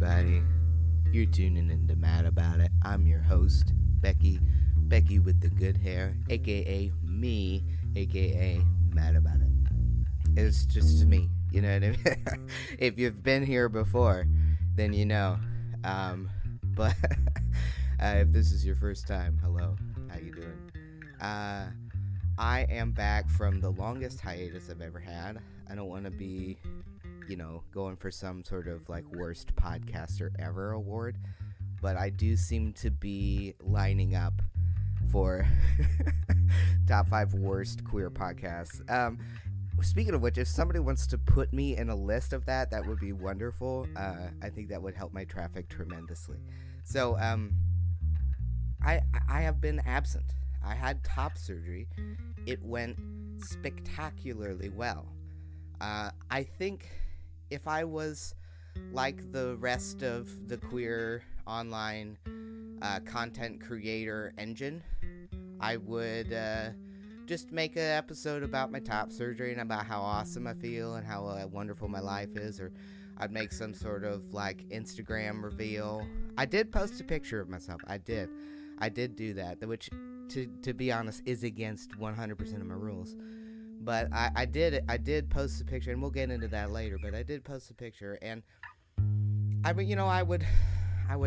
everybody. You're tuning in to Mad About It. I'm your host, Becky with the good hair, aka me, aka Mad About It. It's just me, you know what I mean? If you've been here before, then you know. But if this is your first time, hello, how you doing? I am back from the longest hiatus I've ever had. I don't want to be, going for some sort of like worst podcaster ever award, but I do seem to be lining up for top 5 worst queer podcasts. Speaking of which, if somebody wants to put me in a list of that would be wonderful. I think that would help my traffic tremendously. So, I have been absent. I had top surgery. It went spectacularly well. I think if I was like the rest of the queer online content creator engine, I would just make an episode about my top surgery and about how awesome I feel and how wonderful my life is, or I'd make some sort of like Instagram reveal. I did post a picture of myself. I did do that, which to be honest is against 100% of my rules. But I did post a picture, and we'll get into that later, but I did post a picture, and I would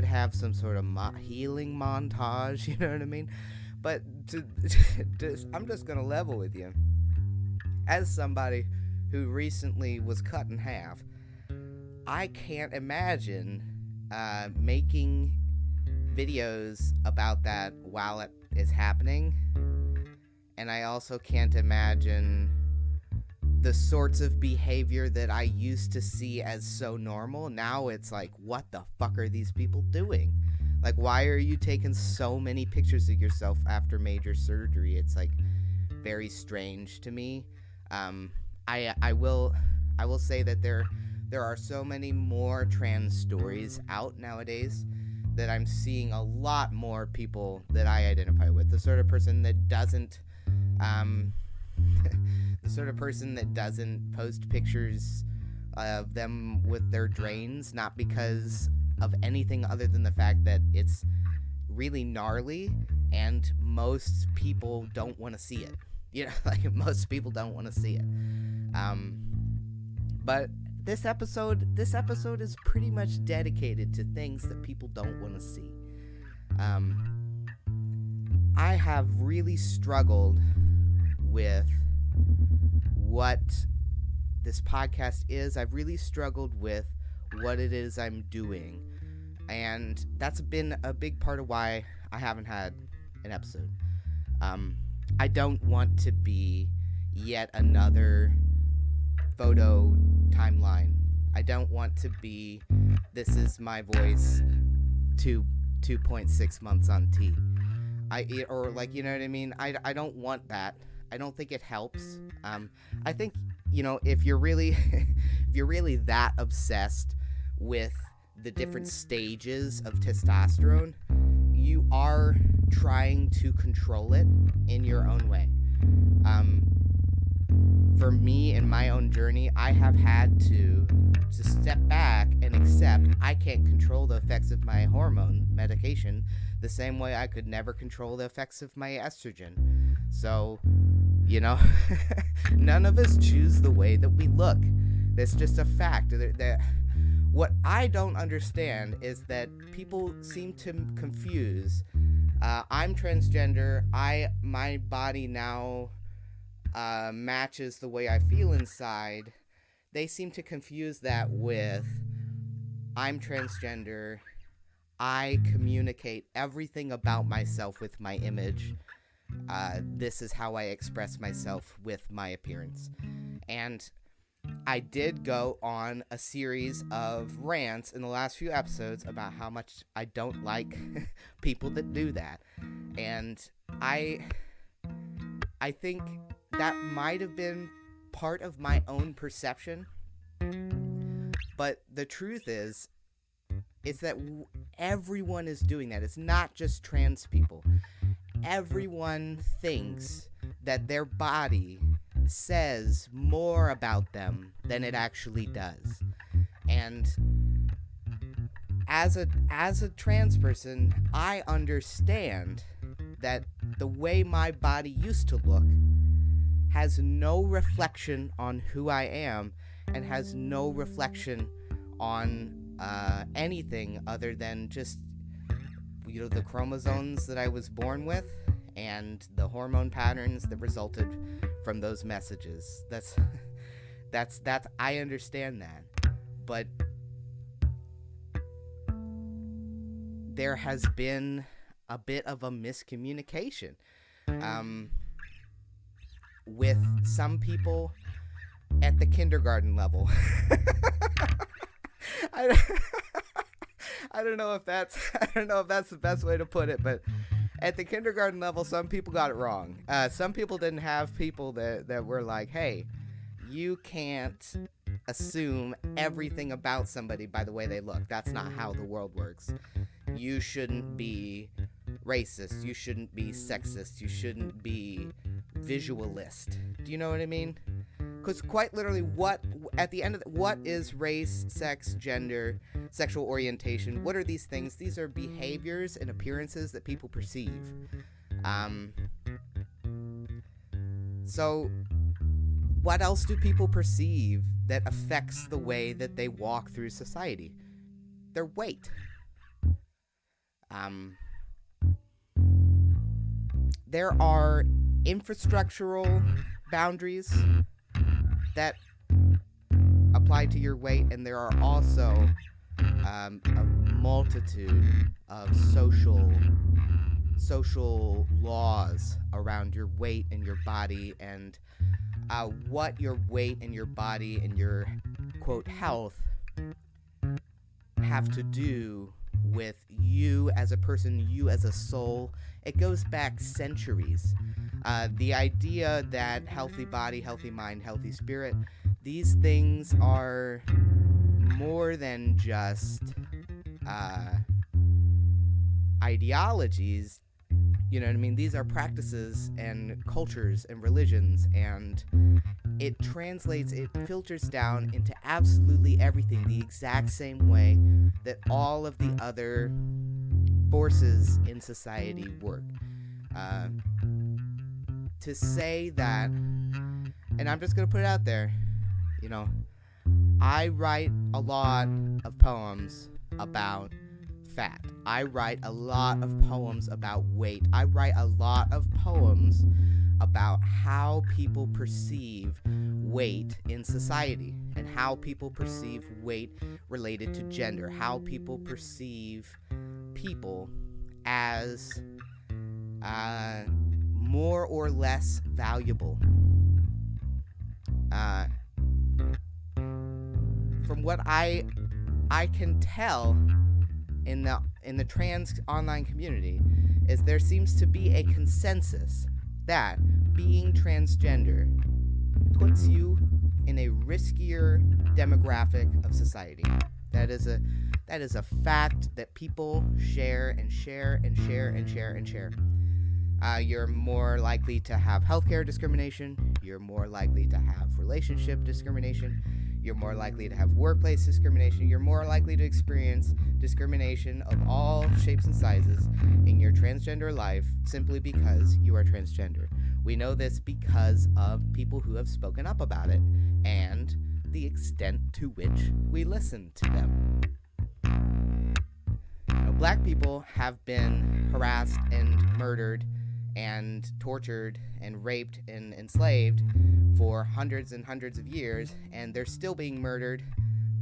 have some sort of healing montage, you know what I mean? But I'm just going to level with you. As somebody who recently was cut in half, I can't imagine making videos about that while it is happening. And I also can't imagine the sorts of behavior that I used to see as so normal. Now it's like, what the fuck are these people doing? Like, why are you taking so many pictures of yourself after major surgery? It's like very strange to me. I will say that there are so many more trans stories out nowadays that I'm seeing a lot more people that I identify with. The sort of person that doesn't post pictures of them with their drains, not because of anything other than the fact that it's really gnarly and most people don't want to see it. Most people don't want to see it. But this episode is pretty much dedicated to things that people don't want to see. I have really struggled with what this podcast is. I've really struggled with what it is I'm doing, and that's been a big part of why I haven't had an episode. I don't want to be yet another photo timeline. I don't want to be this is my voice 2.6 months on T. Or like, you know what I mean? I don't want that. I don't think it helps. I think, if you're really that obsessed with the different stages of testosterone, you are trying to control it in your own way. For me, in my own journey, I have had to step back and accept I can't control the effects of my hormone medication the same way I could never control the effects of my estrogen. So, none of us choose the way that we look. That's just a fact. What I don't understand is that people seem to confuse I'm transgender, my body now matches the way I feel inside. They seem to confuse that with I'm transgender, I communicate everything about myself with my image. This is how I express myself with my appearance. And I did go on a series of rants in the last few episodes about how much I don't like people that do that. And I think that might have been part of my own perception. But the truth is that everyone is doing that. It's not just trans people. Everyone thinks that their body says more about them than it actually does. And as a trans person, I understand that the way my body used to look has no reflection on who I am, and has no reflection on anything other than just, the chromosomes that I was born with and the hormone patterns that resulted from those messages. That's I understand that. But there has been a bit of a miscommunication with some people at the kindergarten level. I don't know if that's the best way to put it, but at the kindergarten level, some people got it wrong. Some people didn't have people that were like, hey, you can't assume everything about somebody by the way they look. That's not how the world works. You shouldn't be racist. You shouldn't be sexist. You shouldn't be visualist. Do you know what I mean? Because quite literally, what is race, sex, gender, sexual orientation? What are these things? These are behaviors and appearances that people perceive. So what else do people perceive that affects the way that they walk through society? Their weight. There are infrastructural boundaries that apply to your weight, and there are also a multitude of social laws around your weight and your body, and what your weight and your body and your, quote, health have to do with you as a person, you as a soul. It goes back centuries. The idea that healthy body, healthy mind, healthy spirit, these things are more than just ideologies. You know what I mean? These are practices and cultures and religions, and it filters down into absolutely everything the exact same way that all of the other forces in society work. To say that, and I'm just going to put it out there, I write a lot of poems about fat. I write a lot of poems about weight. I write a lot of poems about how people perceive weight in society, and how people perceive weight related to gender, how people perceive people as more or less valuable. From what I can tell in the trans online community, is there seems to be a consensus that being transgender puts you in a riskier demographic of society. That is a fact that people share and share and share and share and share. You're more likely to have healthcare discrimination. You're more likely to have relationship discrimination. You're more likely to have workplace discrimination. You're more likely to experience discrimination of all shapes and sizes in your transgender life simply because you are transgender. We know this because of people who have spoken up about it and the extent to which we listen to them. Black people have been harassed and murdered and tortured and raped and enslaved for hundreds and hundreds of years, and they're still being murdered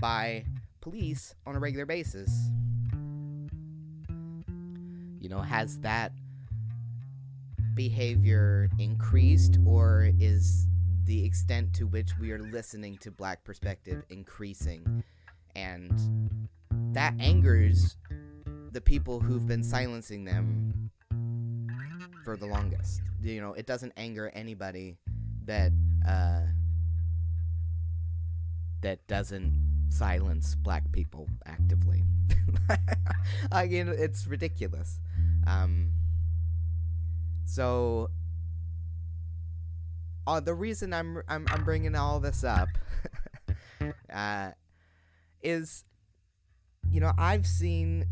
by police on a regular basis. Has that behavior increased, or is the extent to which we are listening to Black perspective increasing? And that angers the people who've been silencing them for the longest. It doesn't anger anybody that doesn't silence Black people actively. It's ridiculous. So the reason I'm bringing all this up is I've seen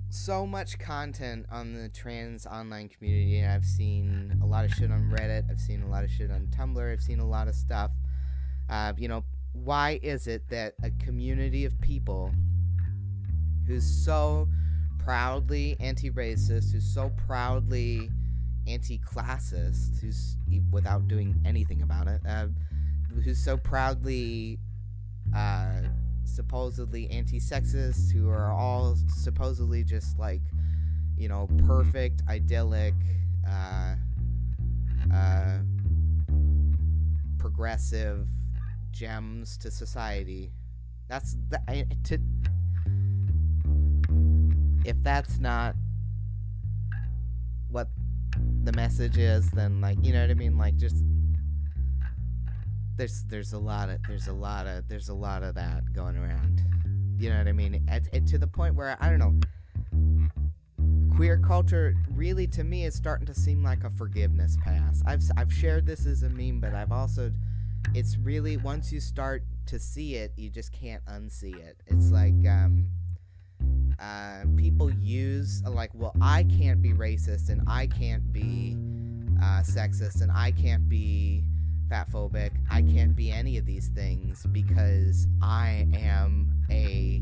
so much content on the trans online community. I've seen a lot of shit on Reddit. I've seen a lot of shit on Tumblr. I've seen a lot of stuff. Why is it that a community of people who's so proudly anti-racist, who's so proudly anti-classist, who's, without doing anything about it, who's so proudly supposedly anti-sexist, who are all supposedly just like, perfect, idyllic, progressive gems to society. If that's not what the message is, then you know what I mean? Just there's a lot of that going around. You know what I mean? To the point where, I don't know, queer culture really, to me, is starting to seem like a forgiveness pass. I've shared this as a meme, but it's really, once you start to see it, you just can't unsee it. It's like people use well, I can't be racist, and I can't be sexist, and I can't be fatphobic. I can't be any of these things because I am a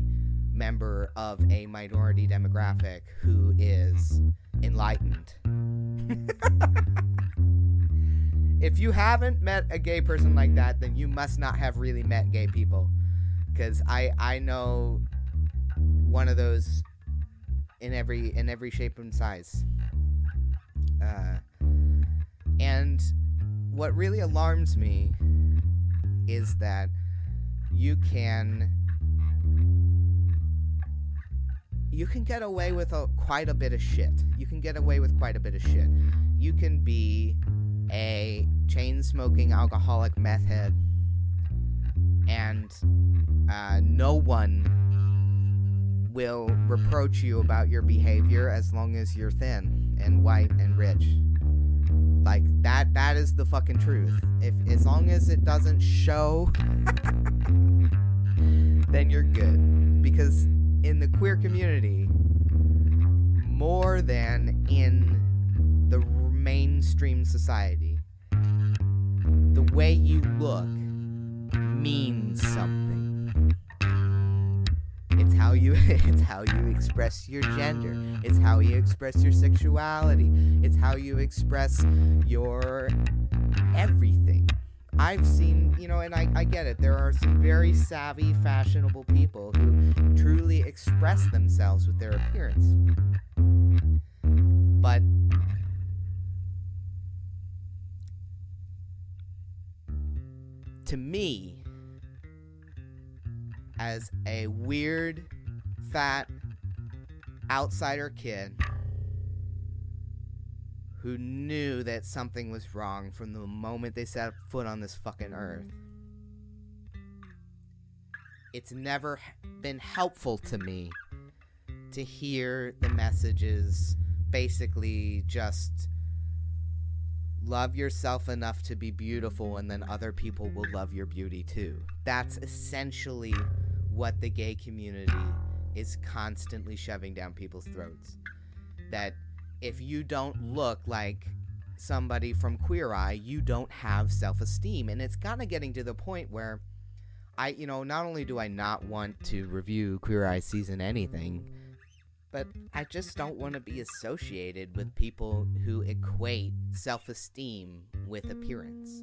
member of a minority demographic who is enlightened. If you haven't met a gay person like that, then you must not have really met gay people, because I know one of those in every shape and size. And what really alarms me is that you can get away with quite a bit of shit. You can get away with quite a bit of shit. You can be a chain-smoking alcoholic meth head, and no one will reproach you about your behavior as long as you're thin and white and rich. That is the fucking truth. As long as it doesn't show, then you're good. Because in the queer community, more than in the mainstream society, the way you look means something. It's how you express your gender. It's how you express your sexuality. It's how you express your everything. I've seen, and I get it. There are some very savvy, fashionable people who truly express themselves with their appearance. But to me, as a weird, fat, outsider kid who knew that something was wrong from the moment they set foot on this fucking earth, it's never been helpful to me to hear the messages basically just love yourself enough to be beautiful, and then other people will love your beauty too. That's essentially what the gay community is constantly shoving down people's throats. That if you don't look like somebody from Queer Eye, you don't have self-esteem. And it's kind of getting to the point where not only do I not want to review Queer Eye season anything, but I just don't want to be associated with people who equate self-esteem with appearance.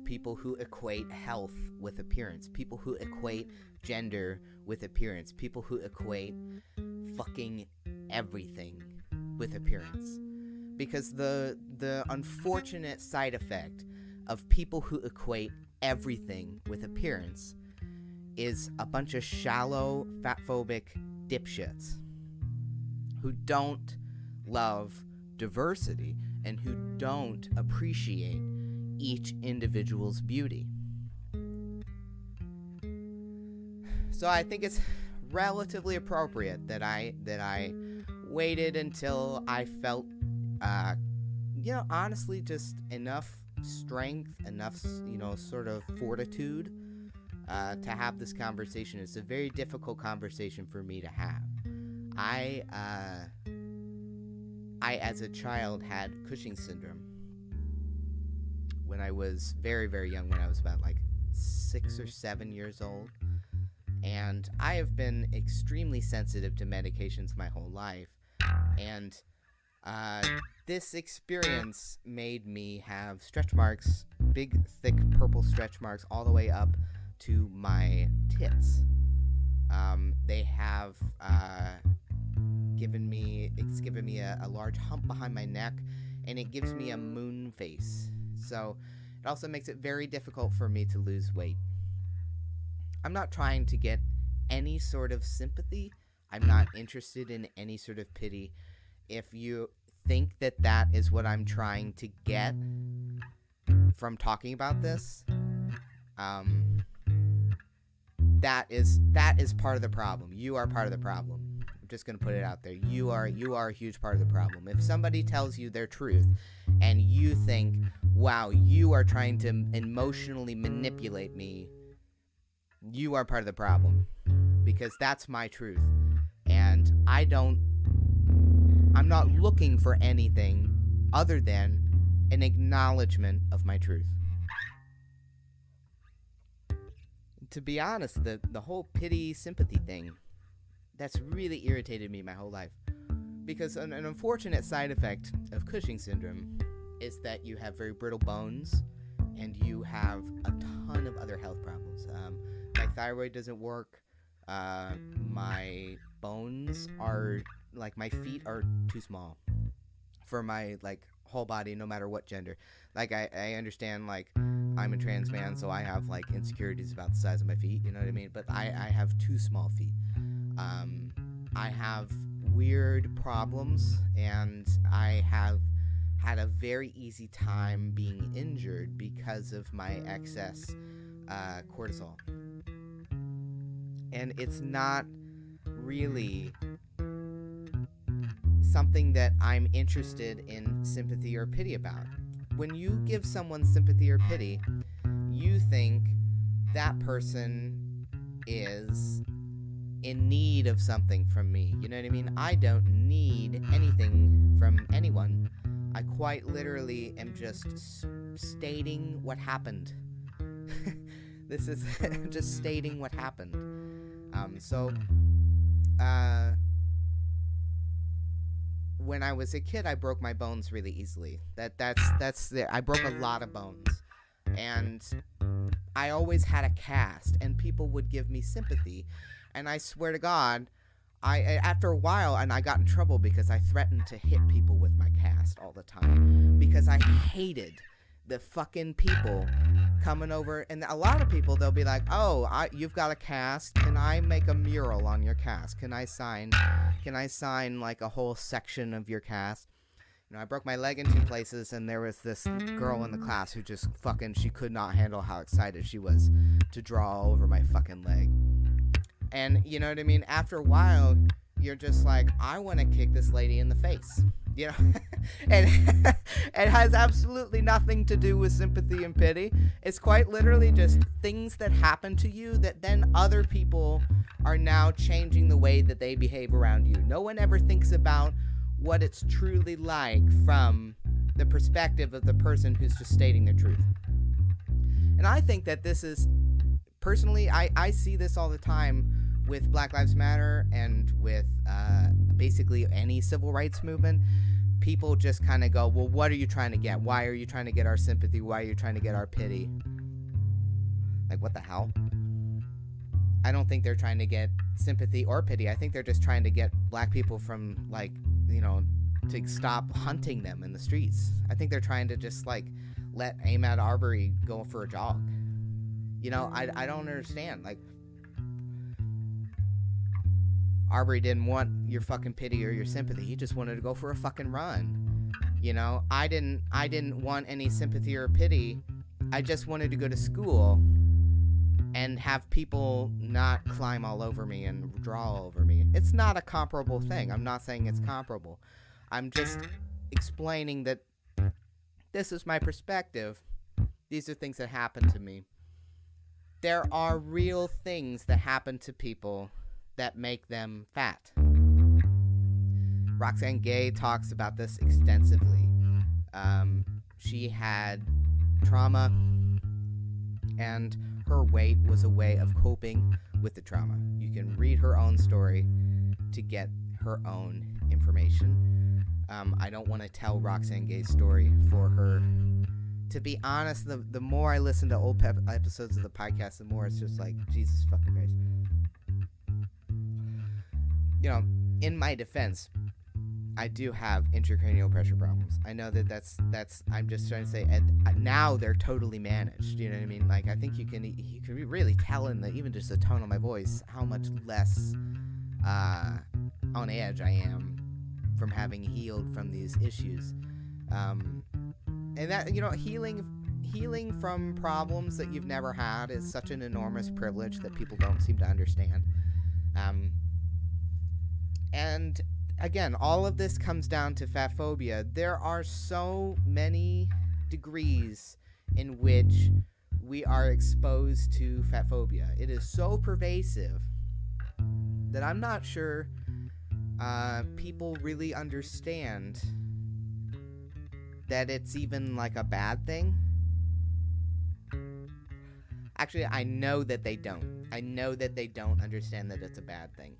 People who equate health with appearance. People who equate gender with appearance. People who equate fucking everything with appearance. Because the unfortunate side effect of people who equate everything with appearance is a bunch of shallow, fatphobic dipshits who don't love diversity and who don't appreciate each individual's beauty. So I think it's relatively appropriate that I waited until I felt honestly just enough strength, enough sort of fortitude to have this conversation. It's a very difficult conversation for me to have. I as a child had Cushing's syndrome when I was very, very young, when I was about like 6 or 7 years old. And I have been extremely sensitive to medications my whole life. And this experience made me have stretch marks, big, thick purple stretch marks all the way up to my tits. They have given me a large hump behind my neck, and it gives me a moon face. So it also makes it very difficult for me to lose weight. I'm not trying to get any sort of sympathy. I'm not interested in any sort of pity. If you think that that is what I'm trying to get from talking about this, that is part of the problem. You are part of the problem. I'm just going to put it out there. You are a huge part of the problem. If somebody tells you their truth and you think, wow, you are trying to emotionally manipulate me, you are part of the problem, because that's my truth. And I'm not looking for anything other than an acknowledgement of my truth. To be honest, the whole pity sympathy thing, that's really irritated me my whole life. Because an unfortunate side effect of Cushing's syndrome is that you have very brittle bones and you have a ton of other health problems. My thyroid doesn't work. My bones are, like, my feet are too small for my, like, whole body, no matter what gender. Like, I understand, like, I'm a trans man, so I have, like, insecurities about the size of my feet, you know what I mean? But I have too small feet. I have weird problems, and I have had a very easy time being injured because of my excess cortisol. And it's not really something that I'm interested in sympathy or pity about. When you give someone sympathy or pity, you think that person is in need of something from me. You know what I mean? I don't need anything from anyone. I quite literally am just stating what happened. This is just stating what happened. When I was a kid, I broke my bones really easily. I broke a lot of bones, and I always had a cast, and people would give me sympathy, and I swear to God, after a while, and I got in trouble because I threatened to hit people with my cast all the time because I hated the fucking people coming over. And a lot of people, they'll be like, oh, you've got a cast, can I make a mural on your cast? Can I sign like a whole section of your cast? You know, I broke my leg in 2 places, and there was this girl in the class who just she could not handle how excited she was to draw all over my fucking leg. And you know what I mean? After a while, you're just like, I want to kick this lady in the face. You know, and it has absolutely nothing to do with sympathy and pity. It's quite literally just things that happen to you that then other people are now changing the way that they behave around you. No one ever thinks about what it's truly like from the perspective of the person who's just stating the truth. And I think that this is, personally, I see this all the time with Black Lives Matter and with basically any civil rights movement. People just kind of go, well, what are you trying to get? Why are you trying to get our sympathy? Why are you trying to get our pity? Like, what the hell? I don't think they're trying to get sympathy or pity. I think they're just trying to get black people from, like, you know, to stop hunting them in the streets. I think they're trying to just, like, let Ahmaud Arbery go for a jog. You know, I don't understand. Like, Arbery didn't want your fucking pity or your sympathy. He just wanted to go for a fucking run. You know, I didn't want any sympathy or pity. I just wanted to go to school and have people not climb all over me and draw all over me. It's not a comparable thing. I'm not saying it's comparable. I'm just explaining that this is my perspective. These are things that happen to me. there are real things that happen to people that make them fat. Roxane Gay talks about this extensively. She had trauma, and her weight was a way of coping with the trauma. You can read her own story to get her own information. I don't want to tell Roxane Gay's story for her. To be honest, the more I listen to old episodes of the podcast, the more it's just like, Jesus fucking Christ. In my defense, I do have intracranial pressure problems. I know that's I'm just trying to say, now they're totally managed. You know what I mean? Like, I think you can really tell in even just the tone of my voice how much less on edge I am from having healed from these issues. And that, healing from problems that you've never had is such an enormous privilege that people don't seem to understand. And again, all of this comes down to fat phobia. There are so many degrees in which we are exposed to fat phobia. It is so pervasive that I'm not sure people really understand that it's even like a bad thing. Actually, I know that they don't. I know that they don't understand that it's a bad thing.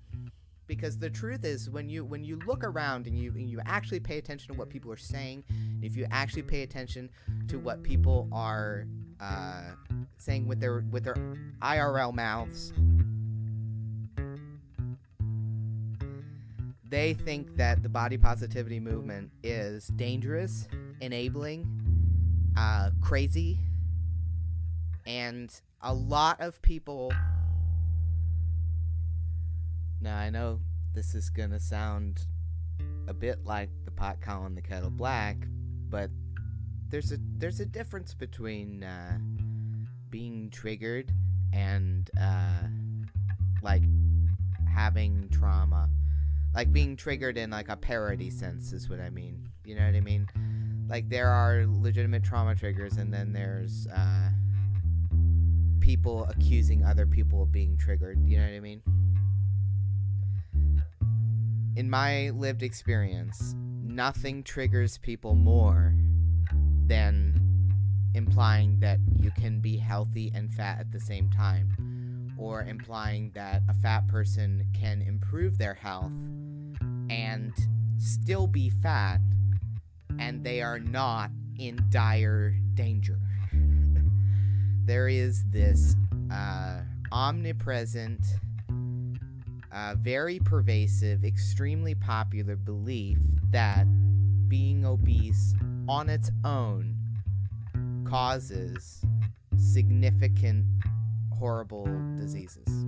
Because the truth is, when you look around and you actually pay attention to what people are saying, if you actually pay attention to what people are saying with their IRL mouths, they think that the body positivity movement is dangerous, enabling, crazy, and a lot of people. Now, I know this is going to sound a bit like the pot calling the kettle black, but there's a difference between being triggered and like having trauma. Like, being triggered in like a parody sense is what I mean. You know what I mean? Like, there are legitimate trauma triggers, and then there's people accusing other people of being triggered. You know what I mean? In my lived experience, nothing triggers people more than implying that you can be healthy and fat at the same time, or implying that a fat person can improve their health and still be fat, and they are not in dire danger. There is this omnipresent, very pervasive, extremely popular belief that being obese on its own causes significant, horrible diseases.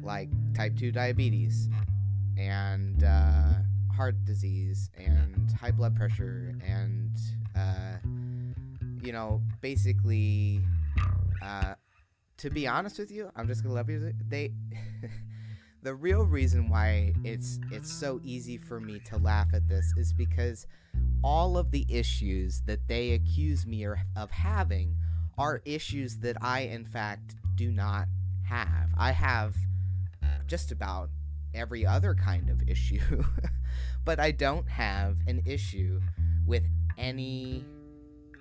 Like type 2 diabetes, and heart disease, and high blood pressure, and, basically, to be honest with you, I'm just gonna love you. The real reason why it's so easy for me to laugh at this is because all of the issues that they accuse me of having are issues that I, in fact, do not have. I have just about every other kind of issue, but I don't have an issue with any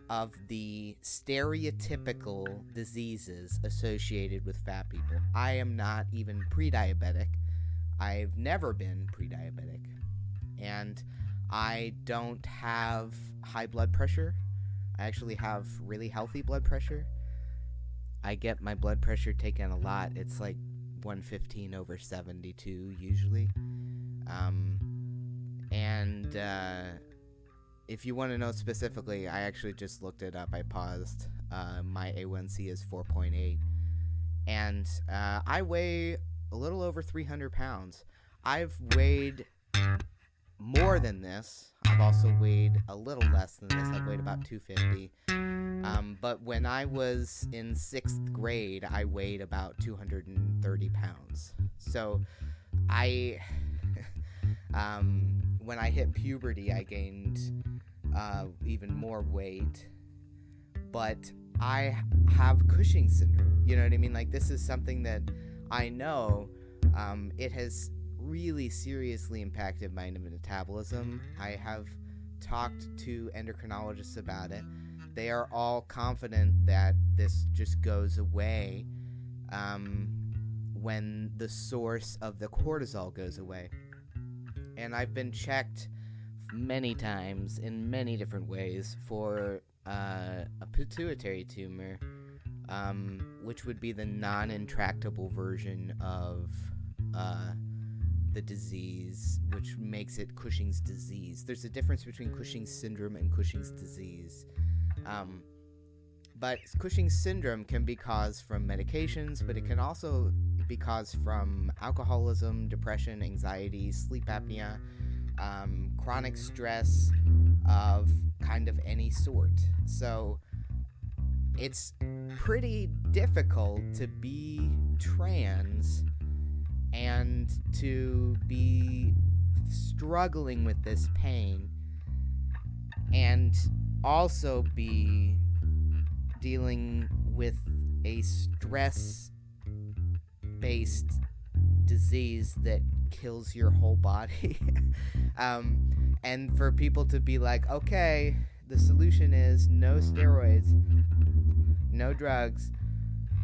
of the stereotypical diseases associated with fat people. I am not even pre-diabetic. I've never been pre-diabetic. And I don't have high blood pressure. I actually have really healthy blood pressure. I get my blood pressure taken a lot. It's like 115/72 usually. If you want to know specifically, I actually just looked it up. I paused. My A1C is 4.8. And I weigh a little over 300 pounds. I've weighed more than this. I've also weighed a little less than this. I've weighed about 250. But when I was in 6th grade, I weighed about 230 pounds. So when I hit puberty, I gained even more weight. But I have Cushing syndrome. You know what I mean? Like, this is something that I know. It has really seriously impacted my metabolism. I have talked to endocrinologists about it. They are all confident that this just goes away when the source of the cortisol goes away. And I've been checked many times in many different ways for a pituitary tumor, which would be the non-intractable version of the disease, which makes it Cushing's disease. There's a difference between Cushing's syndrome and Cushing's disease. But Cushing's syndrome can be caused from medications, but it can also be caused from alcoholism, depression, anxiety, sleep apnea, chronic stress of kind of any sort. So it's pretty difficult to be trans and to be struggling with this pain and also be dealing with a stress-based disease that kills your whole body. And for people to be like, okay, the solution is no steroids, no drugs,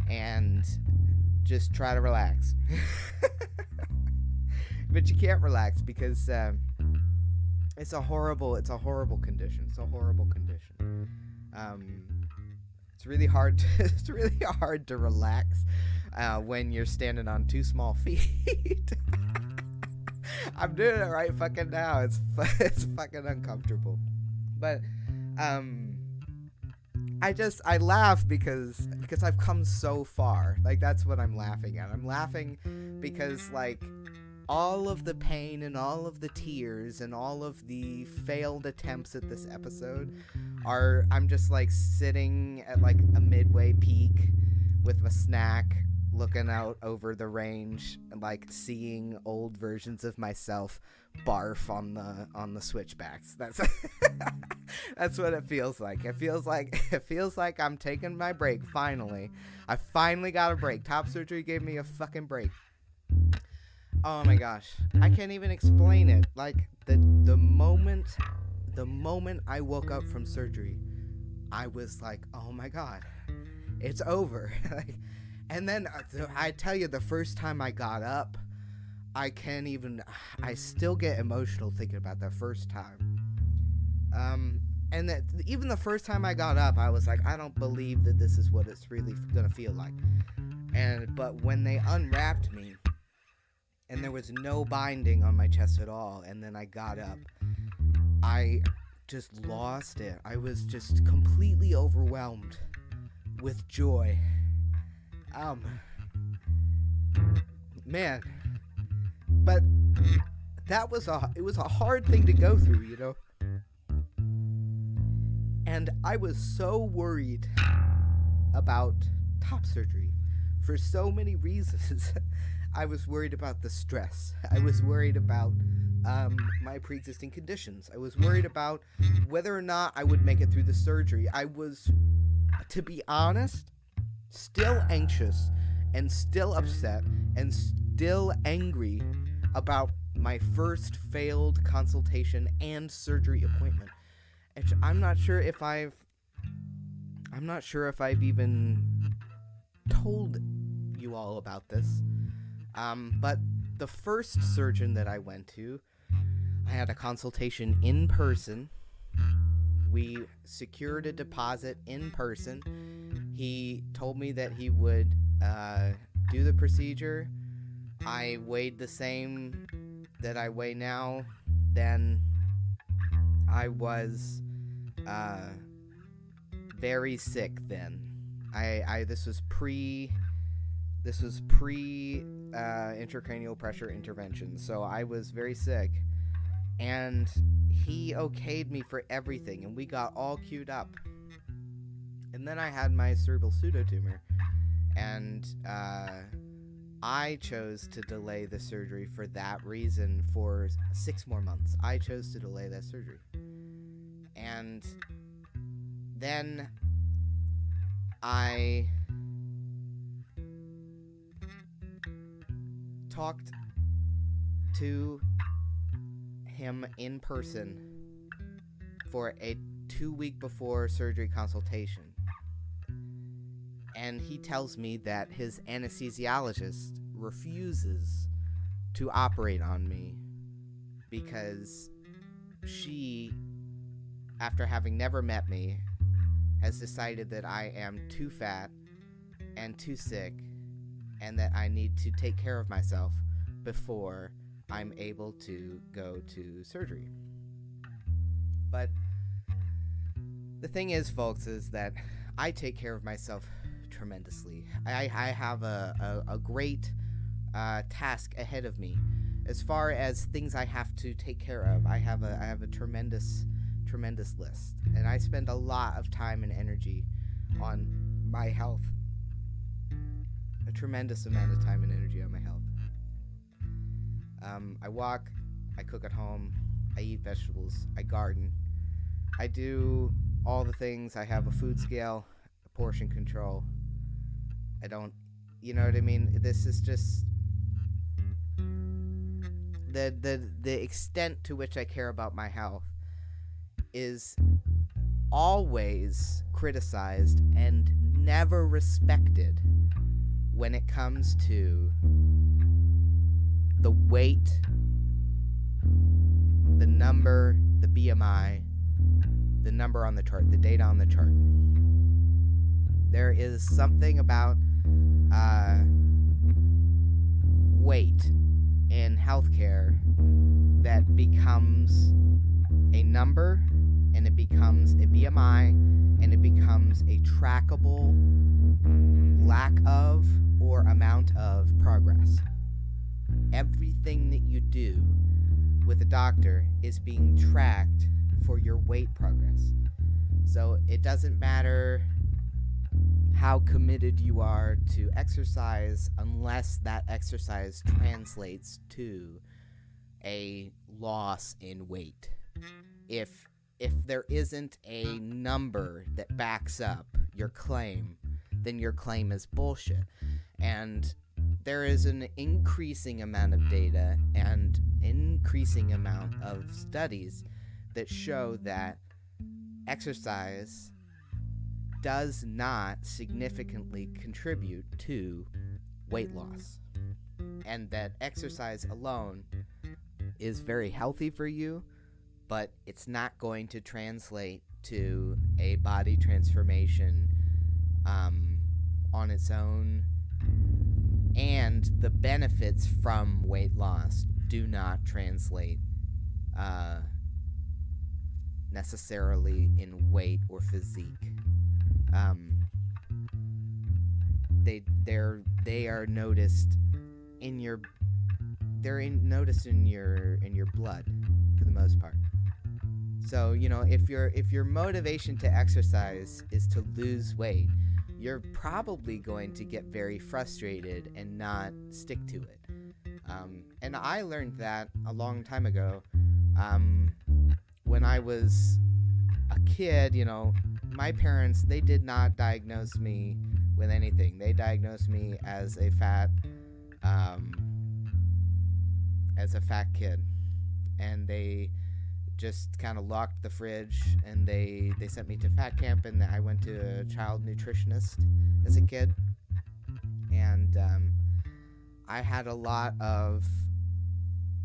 and just try to relax. But you can't relax because it's a horrible condition. It's a horrible condition. It's really hard to relax when you're standing on two small feet. I'm doing it right fucking now. It's fucking uncomfortable. But I laugh because I've come so far. Like, that's what I'm laughing at. I'm laughing because, like, all of the pain and all of the tears and all of the failed attempts at this episode I'm just like sitting at like a midway peak with a snack, looking out over the range, like seeing old versions of myself barf on the switchbacks. That's that's what it feels like. It feels like I'm taking my break finally. I finally got a break. Top surgery gave me a fucking break. Oh my gosh, I can't even explain it. Like the moment I woke up from surgery, I was like, oh my god, it's over. And then I tell you, the first time I got up, I still get emotional thinking about that first time. And that even the first time I got up, I was like, I don't believe that this is what it's really gonna feel like. But when they unwrapped me, and there was no binding on my chest at all, and then I got up, I just lost it. I was just completely overwhelmed with joy. Man, but it was a hard thing to go through, you know? And I was so worried about top surgery for so many reasons. I was worried about the stress. I was worried about my pre-existing conditions. I was worried about whether or not I would make it through the surgery. I was, to be honest, still anxious and still upset and still angry about my first failed consultation and surgery appointment. And I'm not sure if I've even told you all about this. But the first surgeon that I went to, I had a consultation in person. We secured a deposit in person. He told me that he would do the procedure. I weighed the same that I weigh now. Then I was very sick then. This was pre intracranial pressure intervention, so I was very sick, and he okayed me for everything, and we got all queued up. And then I had my cerebral pseudotumor, and I chose to delay the surgery for that reason for 6 more months. I chose to delay that surgery. And then I talked to him in person for a 2-week before surgery consultation. And he tells me that his anesthesiologist refuses to operate on me because she, after having never met me, has decided that I am too fat and too sick and that I need to take care of myself before I'm able to go to surgery. But the thing is, folks, is that I take care of myself tremendously. I have a great task ahead of me. As far as things I have to take care of, I have a tremendous list, and I spend a lot of time and energy on my health. A tremendous amount of time and energy on my health. I walk, I cook at home, I eat vegetables, I garden, I do all the things. I have a food scale, a portion control. I don't, you know what I mean? This is just the extent to which I care about my health is always criticized and never respected when it comes to the weight, the number, the BMI, the number on the chart, the data on the chart. There is something about weight in healthcare that becomes a number, and it becomes a BMI, and it becomes a trackable lack of or amount of progress. Everything that you do with a doctor is being tracked for your weight progress. So it doesn't matter how committed you are to exercise unless that exercise translates to a loss in weight. If there isn't a number that backs up your claim, then your claim is bullshit. And there is an increasing amount of data and increasing amount of studies that show that exercise does not significantly contribute to weight loss, and that exercise alone is very healthy for you, but it's not going to translate to a body transformation on its own, and the benefits from weight loss do not translate necessarily in weight or physique. They are noticed in your blood for the most part. So, you know, if your motivation to exercise is to lose weight, you're probably going to get very frustrated and not stick to it. And I learned that a long time ago. When I was a kid, you know, my parents, they did not diagnose me with anything. They diagnosed me as a fat kid, and they just kind of locked the fridge, and they sent me to fat camp, and I went to a child nutritionist as a kid, and I had a lot of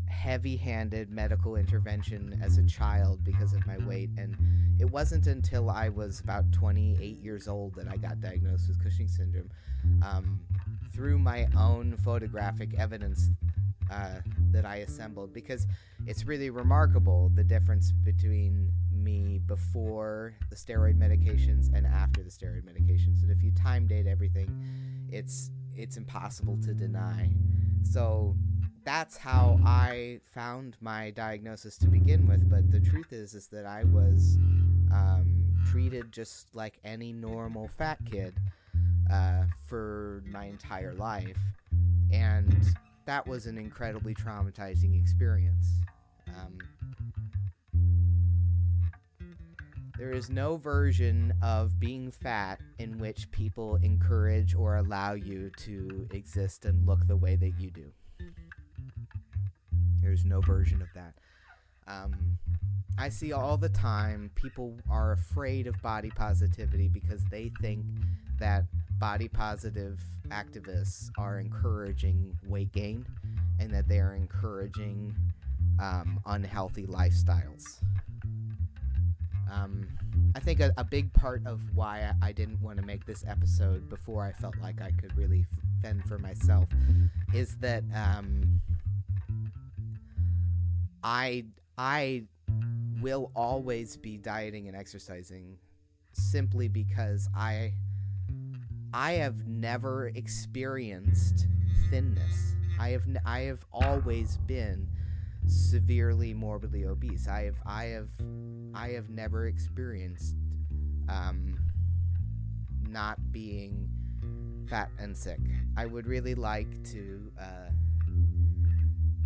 heavy-handed medical intervention as a child because of my weight, and it wasn't until I was about 28 years old that I got diagnosed with Cushing's syndrome through my own photographic evidence that I assembled, because it's really remarkable the difference between me before the steroid medications and after the steroid medications, and if you time date everything, it's impossible to deny. So that's how I found my diagnosis to begin with, but the truth is that I was treated just like any normal fat kid for my entire life, and that was an incredibly traumatizing experience. There is no version of being fat in which people encourage or allow you to exist and look the way that you do. There's no version of that. I see all the time people are afraid of body positivity because they think that body positive activists are encouraging weight gain and that they are encouraging unhealthy lifestyles. I think a big part of why I didn't want to make this episode before I felt like I could really fend for myself is that I will always be dieting and exercising simply because I have never experienced thinness. I have always been severely morbidly obese. I have never experienced not being fat and sick. I would really like to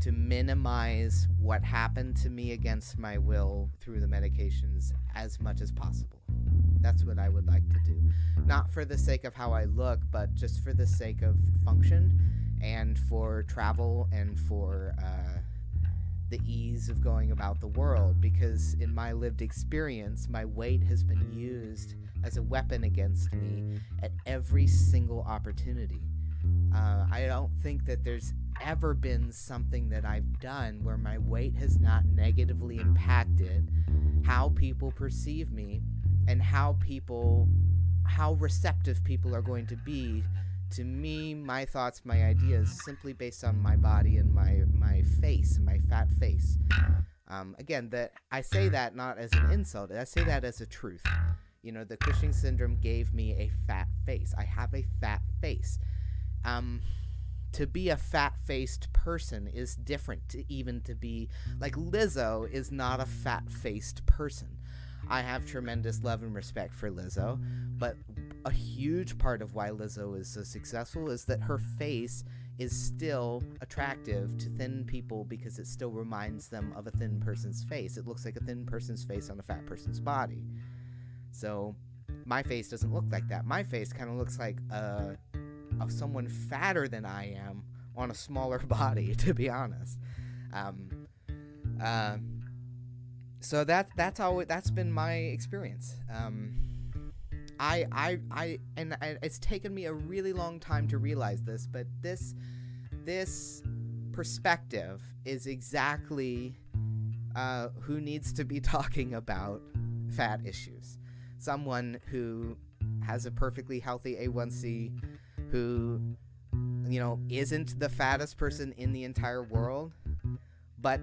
minimize what happened to me against my will through the medications as much as possible. That's what I would like to do. Not for the sake of how I look, but just for the sake of function and for travel and for the ease of going about the world, because in my lived experience, my weight has been used as a weapon against me at every single opportunity. I don't think that there's ever been something that I've done where my weight has not negatively impacted how people perceive me and how receptive people are going to be to me, my thoughts, my ideas, simply based on my body and my face, my fat face. Again, that I say that not as an insult. I say that as a truth. You know, the Cushing syndrome gave me a fat face. I have a fat face. To be a fat-faced person is different to be, like Lizzo is not a fat-faced person. I have tremendous love and respect for Lizzo, but a huge part of why Lizzo is so successful is that her face is still attractive to thin people because it still reminds them of a thin person's face. It looks like a thin person's face on a fat person's body. So my face doesn't look like that. My face kind of looks like of someone fatter than I am on a smaller body, to be honest. So that's been my experience. It's taken me a really long time to realize this, but this perspective is exactly who needs to be talking about fat issues. Someone who has a perfectly healthy A1C, who, you know, isn't the fattest person in the entire world, but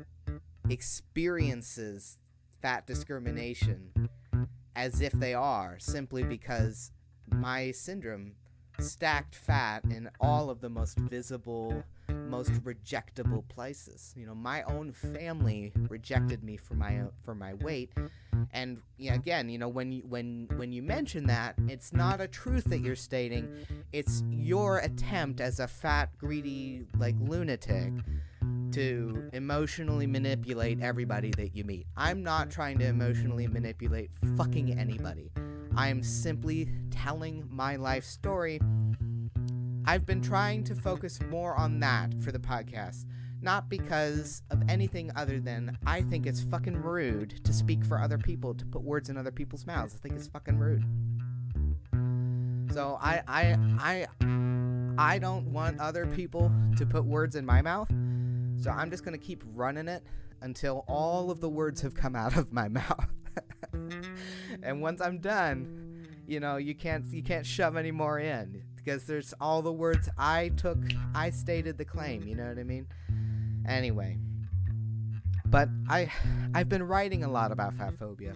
experiences fat discrimination as if they are, simply because my syndrome stacked fat in all of the most visible, most rejectable places. You know, my own family rejected me for my weight, and again, you know, when you mention that, it's not a truth that you're stating. It's your attempt as a fat, greedy, like lunatic to emotionally manipulate everybody that you meet. I'm not trying to emotionally manipulate fucking anybody. I'm simply telling my life story. I've been trying to focus more on that for the podcast, not because of anything other than I think it's fucking rude to speak for other people, to put words in other people's mouths. I think it's fucking rude. So I don't want other people to put words in my mouth. So I'm just going to keep running it until all of the words have come out of my mouth. And once I'm done, you know, you can't shove any more in, because there's all the words I stated the claim, you know what I mean? Anyway, but I've been writing a lot about fat phobia.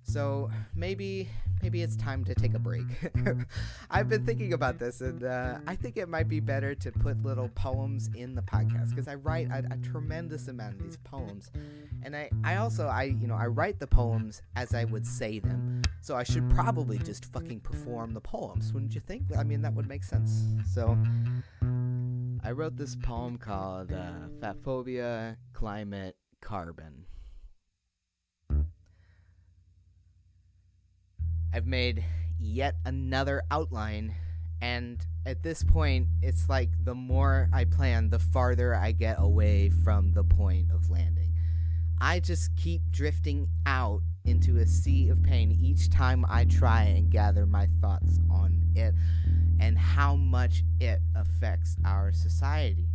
So maybe it's time to take a break. I've been thinking about this, and I think it might be better to put little poems in the podcast, because I write a tremendous amount of these poems, and I also write the poems as I would say them. So I should probably just fucking perform the poems, wouldn't you think? I mean, that would make sense. So I wrote this poem called Fat Phobia, Climate, Carbon. I've made yet another outline, and at this point, it's like the more I plan, the farther I get away from the point of landing. I just keep drifting out into a sea of pain each time I try and gather my thoughts on it and how much it affects our society.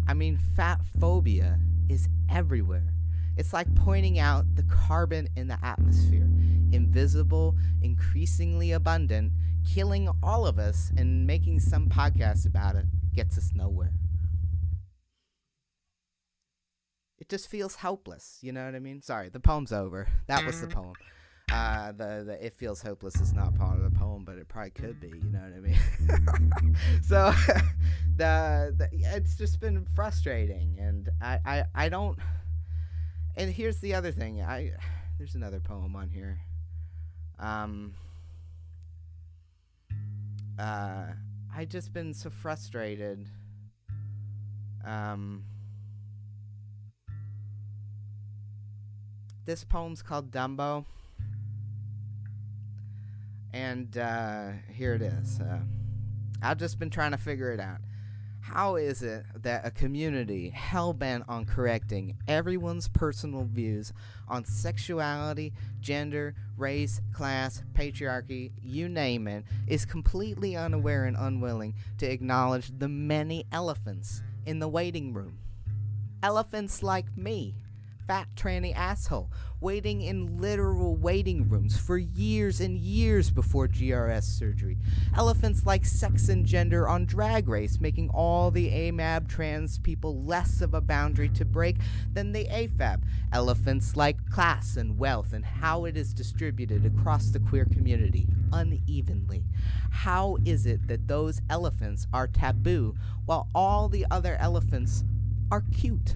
I mean, fat phobia is everywhere. It's like pointing out the carbon in the atmosphere, invisible, increasingly abundant, killing all of us, and making some podcasts about it gets us nowhere. It just feels hopeless, you know what I mean? Sorry, the poem's over. That was the poem. The it feels hopeless is not part of the poem, but it probably could be, you know what I mean? So it's just been frustrating, and I don't. And here's the other thing. There's another poem on here. I just been so frustrated. This poem's called Dumbo. And here it is. I've just been trying to figure it out. How is it that a community hell-bent on correcting everyone's personal views on sexuality, gender, race, class, patriarchy, you name it, is completely unaware and unwilling to acknowledge the many elephants in the waiting room? Elephants like me, fat tranny asshole, waiting in literal waiting rooms for years and years before GRS surgery. Elephants like sex and gender on Drag Race, making all the AMAB trans people less of a boundary to break than the AFAB. Elephants like class and wealth and how it is distributed across the queer community unevenly. How is it that those elephants are taboo while all the other elephants are cute?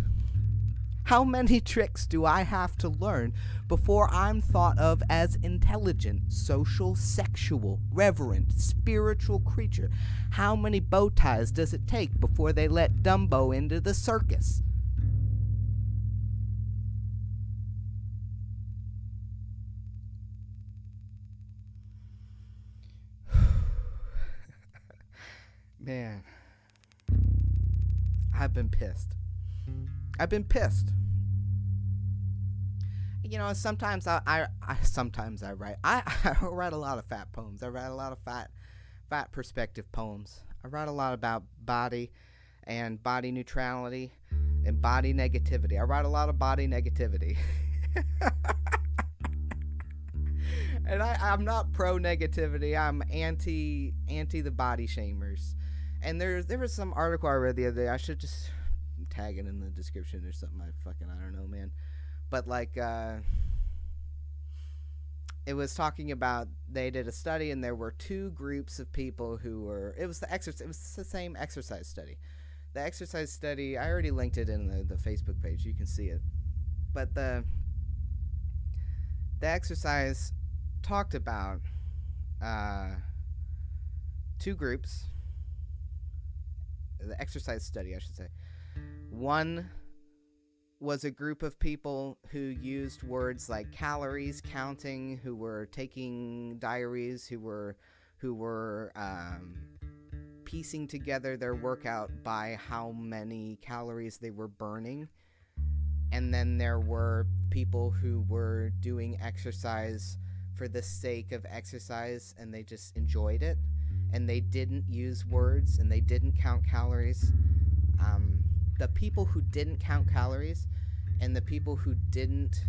How many tricks do I have to learn before I'm thought of as intelligent, social, sexual, reverent, spiritual creature? How many bow ties does it take before they let Dumbo into the circus? Man, I've been pissed. You know, sometimes I write. I write a lot of fat poems. I write a lot of fat perspective poems. I write a lot about body and body neutrality and body negativity. I write a lot of body negativity. And I'm not pro negativity. I'm anti the body shamers. And there was some article I read the other day. I should just tag it in the description or something. I don't know, man. But like it was talking about, they did a study and there were two groups of people who were, it was the same exercise study. The exercise study, I already linked it in the Facebook page. You can see it. But the exercise talked about two groups. The exercise study, I should say. One was a group of people who used words like calories counting, who were taking diaries, who were piecing together their workout by how many calories they were burning. And then there were people who were doing exercise for the sake of exercise, and they just enjoyed it, and they didn't use words, and they didn't count calories. The people who didn't count calories and the people who didn't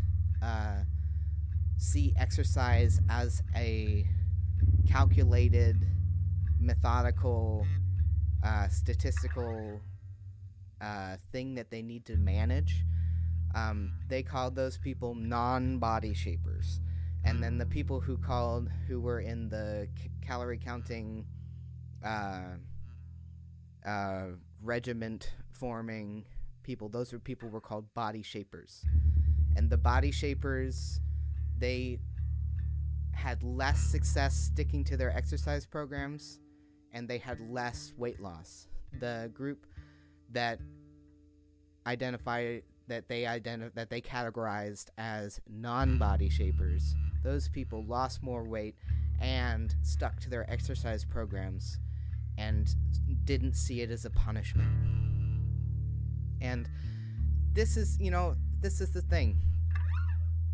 see exercise as a calculated, methodical, statistical thing that they need to manage, they called those people non-body shapers. And then the people who were in the calorie counting regiment forming people, those people were called body shapers. And the body shapers, they had less success sticking to their exercise programs, and they had less weight loss. The group that they categorized as non-body shapers, those people lost more weight and stuck to their exercise programs and didn't see it as a punishment. And this is the thing.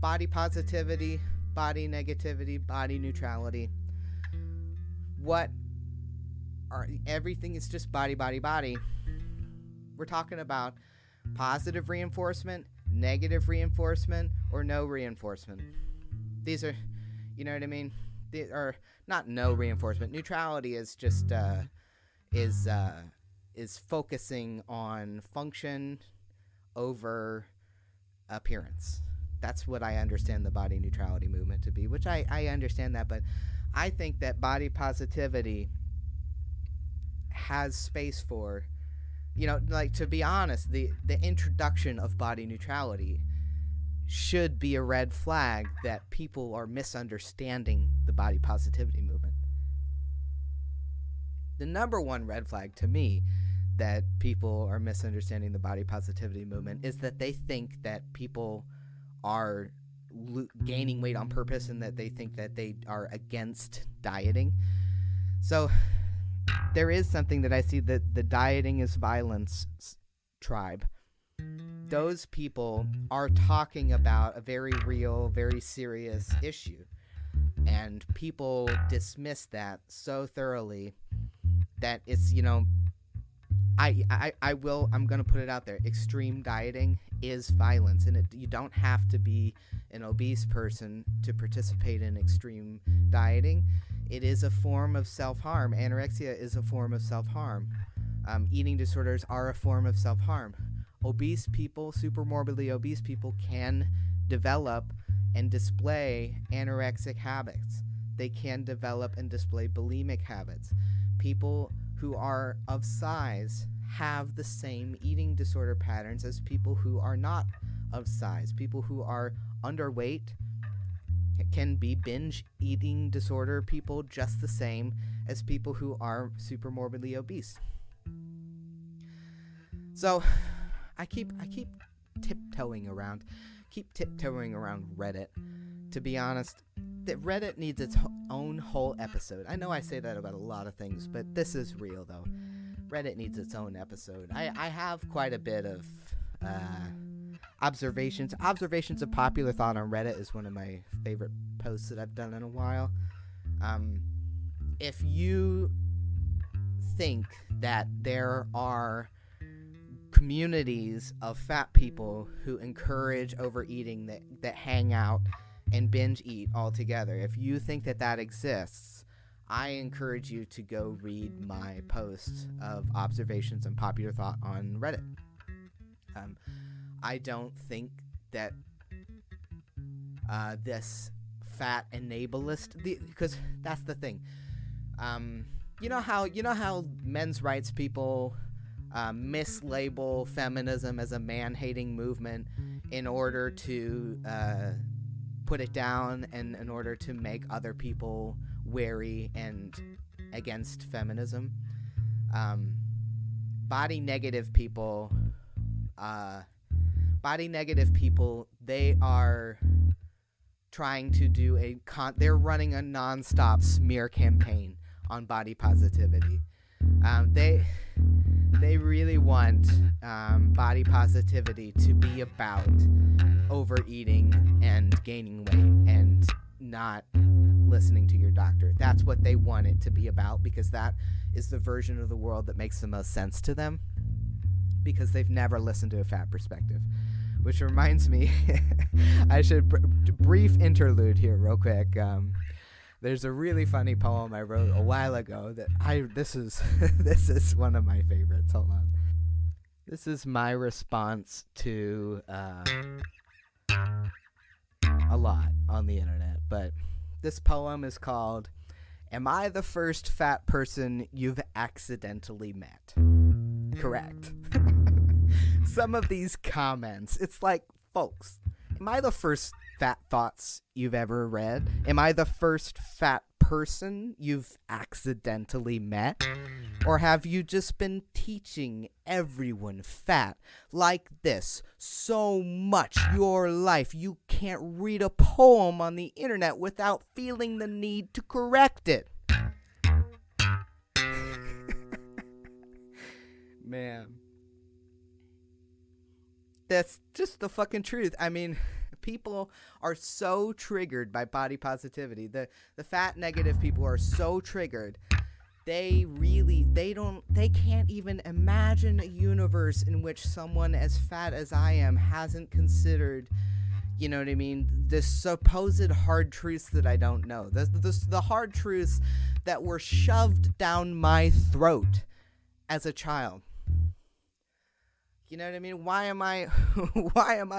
Body positivity, body negativity, body neutrality. Everything is just body, body, body. We're talking about positive reinforcement, negative reinforcement, or no reinforcement. These are, you know what I mean? Or not no reinforcement. Neutrality is just is focusing on function over appearance. That's what I understand the body neutrality movement to be, which I understand that, but I think that body positivity has space for, to be honest, the introduction of body neutrality should be a red flag that people are misunderstanding the body positivity movement. The number one red flag to me that people are misunderstanding the body positivity movement is that they think that people are gaining weight on purpose and that they think that they are against dieting. So there is something that I see, that the dieting is violence tribe. Those people are talking about a very real, very serious issue, and people dismiss that so thoroughly that it's, I'm going to put it out there. Extreme dieting is violence, and you don't have to be an obese person to participate in extreme dieting. It is a form of self-harm. Anorexia is a form of self-harm. Eating disorders are a form of self-harm. Obese people, super morbidly obese people, can develop and display anorexic habits. They can develop and display bulimic habits. People who are of size have the same eating disorder patterns as people who are not of size. People who are underweight can be binge eating disorder people just the same as people who are super morbidly obese. So I keep tiptoeing around Reddit. To be honest, that Reddit needs its own whole episode. I know I say that about a lot of things, but this is real though. Reddit needs its own episode. I have quite a bit of observations of popular thought on Reddit is one of my favorite posts that I've done in a while. If you think that there are communities of fat people who encourage overeating that hang out and binge eat all together, if you think that exists, I encourage you to go read my post of observations and popular thought on Reddit. I don't think that this fat enablist, because that's the thing. You know how men's rights people mislabel feminism as a man-hating movement in order to put it down and in order to make other people wary and against feminism. Body negative people, they are trying to do they're running a non-stop smear campaign on body positivity. They really want body positivity to be about overeating and gaining weight and not listening to your doctor. That's what they want it to be about, because that is the version of the world that makes the most sense to them, because they've never listened to a fat perspective. Which reminds me, I should brief interlude here real quick. There's a really funny poem I wrote a while ago that this is one of my favorites. Hold on. This is my response to a lot on the internet, but this poem is called "Am I the First Fat Person You've Accidentally Met?" Correct. Some of these comments, it's like, folks, am I the first fat thoughts you've ever read? Am I the first fat person you've accidentally met? Or have you just been teaching everyone fat like this so much your life you can't read a poem on the internet without feeling the need to correct it? Man. That's just the fucking truth. I mean, people are so triggered by body positivity. The fat negative people are so triggered. They can't even imagine a universe in which someone as fat as I am hasn't considered, you know what I mean, the supposed hard truths that I don't know. The hard truths that were shoved down my throat as a child. You know what I mean? Why am I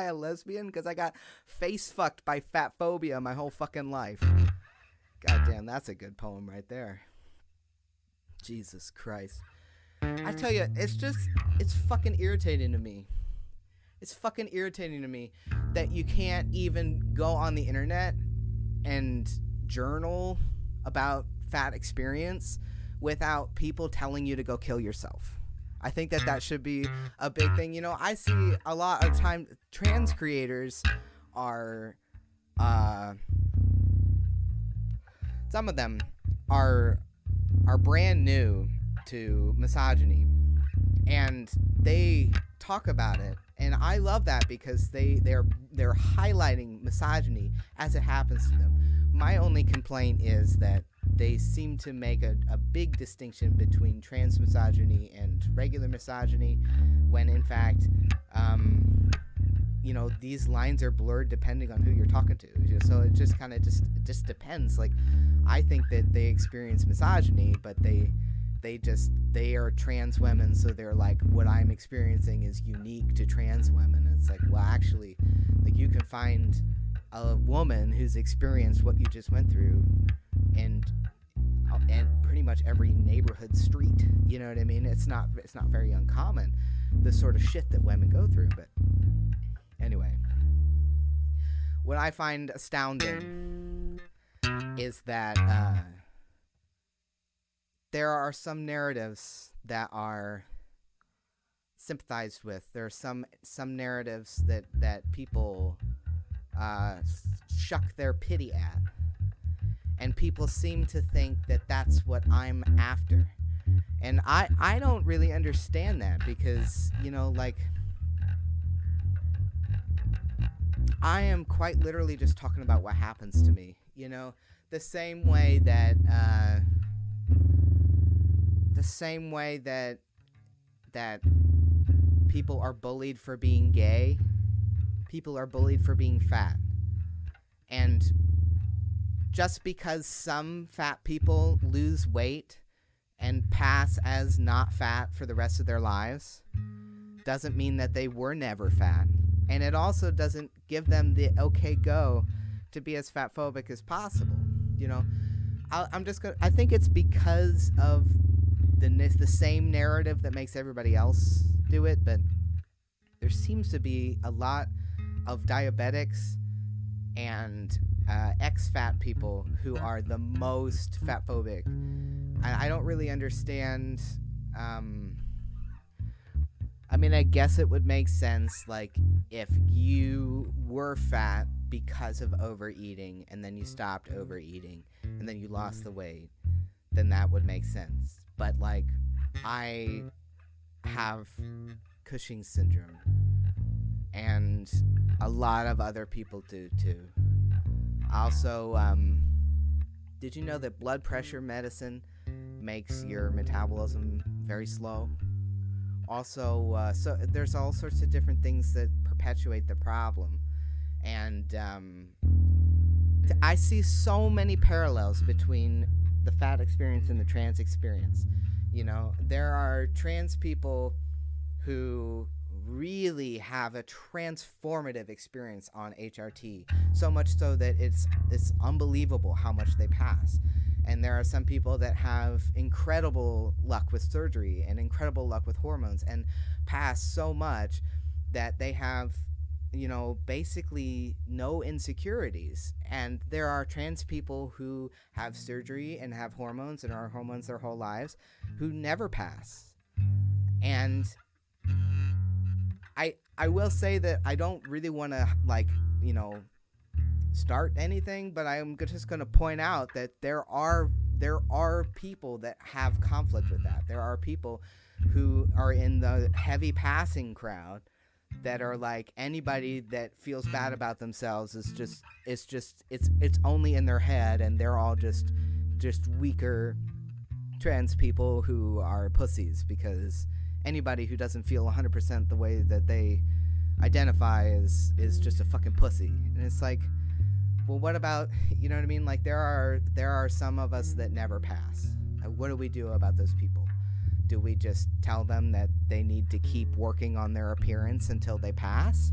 a lesbian? Because I got face fucked by fat phobia my whole fucking life. Goddamn, that's a good poem right there. Jesus Christ. I tell you, it's fucking irritating to me. It's fucking irritating to me that you can't even go on the internet and journal about fat experience without people telling you to go kill yourself. I think that should be a big thing. You know, I see a lot of time trans creators are, some of them are brand new to misogyny, and they talk about it, and I love that because they're highlighting misogyny as it happens to them. My only complaint is that they seem to make a big distinction between trans misogyny and regular misogyny, when in fact, you know, these lines are blurred depending on who you're talking to. So it just kind of just depends. Like, I think that they experience misogyny, but they are trans women, so they're like, what I'm experiencing is unique to trans women. And it's like, well, actually, like, you can find a woman who's experienced what you just went through and pretty much every neighborhood street. You know what I mean? It's not very uncommon, the sort of shit that women go through. But anyway, what I find astounding is that there are some narratives that are sympathized with. There are some narratives that people shuck their pity at. And people seem to think that that's what I'm after. And I don't really understand that, because, you know, like, I am quite literally just talking about what happens to me. You know, the same way that people are bullied for being gay, people are bullied for being fat. And just because some fat people lose weight and pass as not fat for the rest of their lives doesn't mean that they were never fat. And it also doesn't give them the okay go to be as fat phobic as possible. You know, I think it's because of the same narrative that makes everybody else do it, but there seems to be a lot of diabetics and ex-fat people who are the most fat phobic. I don't really understand. I mean, I guess it would make sense, like, if you were fat because of overeating and then you stopped overeating and then you lost the weight, then that would make sense. But, like, I have Cushing's syndrome, and a lot of other people do too. Also, did you know that blood pressure medicine makes your metabolism very slow? Also, so there's all sorts of different things that perpetuate the problem. And I see so many parallels between the fat experience and the trans experience. You know, there are trans people who really have a transformative experience on HRT, so much so that it's unbelievable how much they pass. And there are some people that have incredible luck with surgery and incredible luck with hormones and pass so much that they have basically no insecurities. And there are trans people who have surgery and have hormones and are hormones their whole lives who never pass. And I will say that I don't really want to start anything, but I'm just going to point out that there are people that have conflict with that. There are people who are in the heavy passing crowd that are like, anybody that feels bad about themselves is it's only in their head, and they're all just weaker trans people who are pussies, because anybody who doesn't feel 100% the way that they identify is just a fucking pussy. And it's like, well, what about, you know what I mean? Like, there are some of us that never pass. What do we do about those people? Do we just tell them that they need to keep working on their appearance until they pass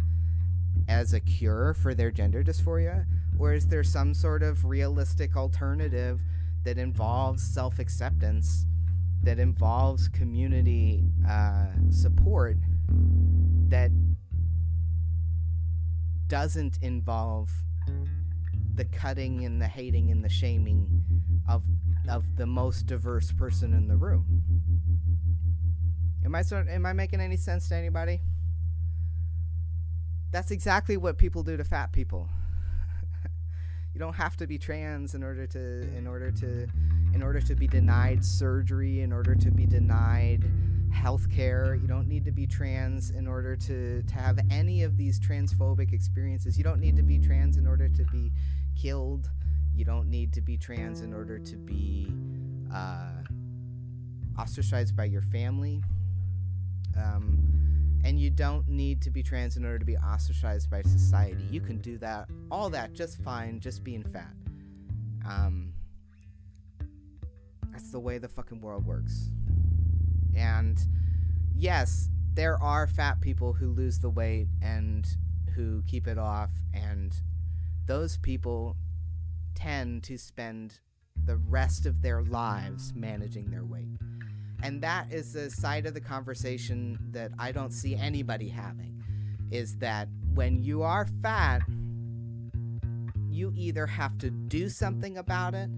as a cure for their gender dysphoria? Or is there some sort of realistic alternative that involves self-acceptance, that involves community support, that doesn't involve the cutting and the hating and the shaming of the most diverse person in the room? Am I making any sense to anybody? That's exactly what people do to fat people. You don't have to be trans in order to be denied surgery, in order to be denied health care. You don't need to be trans in order to have any of these transphobic experiences. You don't need to be trans in order to be killed. You don't need to be trans in order to be ostracized by your family. And you don't need to be trans in order to be ostracized by society. You can do all that just fine, just being fat. That's the way the fucking world works. And yes, there are fat people who lose the weight and who keep it off, and those people tend to spend the rest of their lives managing their weight. And that is a side of the conversation that I don't see anybody having, is that when you are fat, you either have to do something about it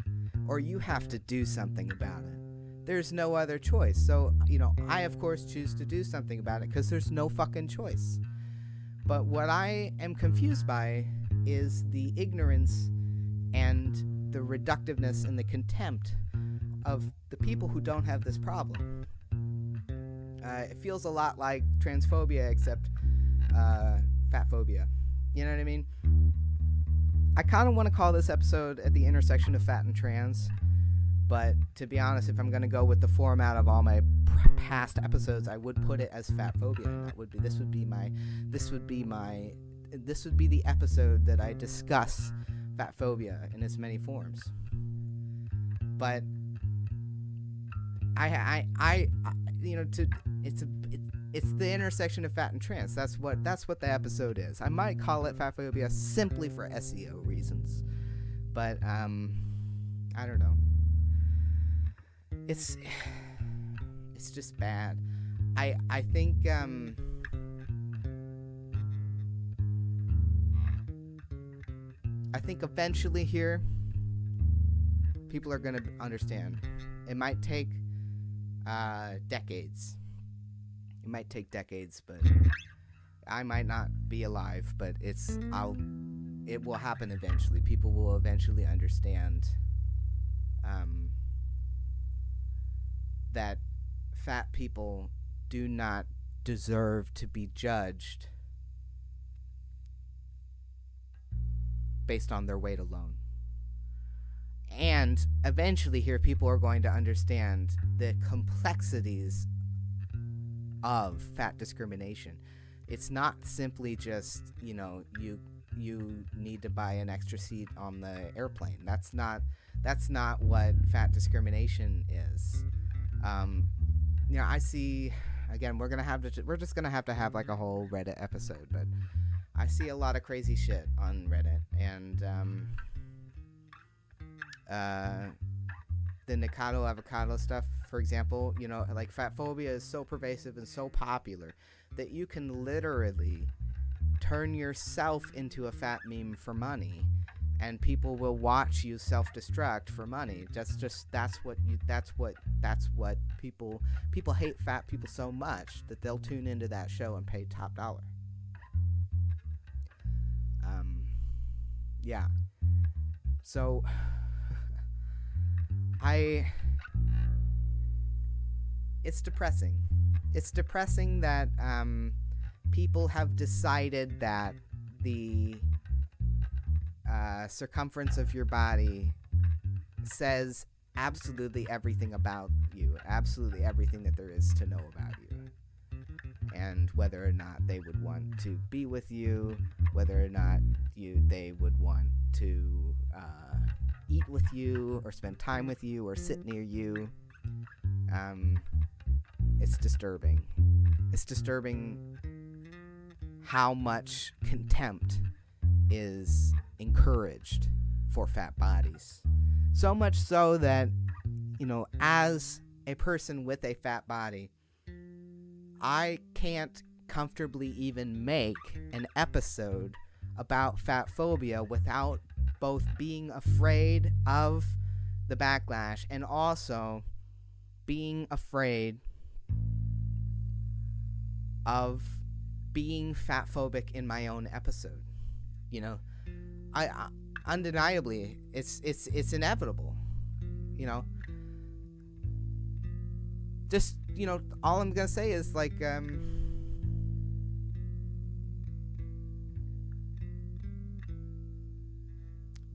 or you have to do something about it. There's no other choice. So, I of course choose to do something about it because there's no fucking choice. But what I am confused by is the ignorance and the reductiveness and the contempt of the people who don't have this problem. It feels a lot like transphobia, except fat phobia. You know what I mean? I kind of want to call this episode At the Intersection of Fat and Trans, but to be honest, if I'm going to go with the format of all my past episodes, I would put it as fat phobia. And this would be the episode that I discuss fat phobia in its many forms. But it's the intersection of fat and trans. That's what the episode is. I might call it fat phobia simply for SEO reasons, but I don't know. It's just bad. I think eventually here people are gonna understand. It might take decades. It might take decades, but I might not be alive, but it will happen eventually. People will eventually understand that fat people do not deserve to be judged based on their weight alone. And eventually here people are going to understand the complexities of fat discrimination. It's not simply just, you need to buy an extra seat on the airplane. That's not what fat discrimination is. I see, again, we're just gonna have to have like a whole Reddit episode, but I see a lot of crazy shit on Reddit, and the Nikado avocado stuff, for example, like fat phobia is so pervasive and so popular that you can literally turn yourself into a fat meme for money, and people will watch you self-destruct for money. That's what people hate fat people so much that they'll tune into that show and pay top dollar. Yeah. So it's depressing. It's depressing that people have decided that the circumference of your body says absolutely everything about you, absolutely everything that there is to know about you. And whether or not they would want to be with you, whether or not they would want to eat with you or spend time with you or sit near you. It's disturbing. It's disturbing how much contempt is encouraged for fat bodies. So much so that, as a person with a fat body, I can't comfortably even make an episode about fat phobia without both being afraid of the backlash and also being afraid of being fat phobic in my own episode. I undeniably it's inevitable. Just all I'm gonna say is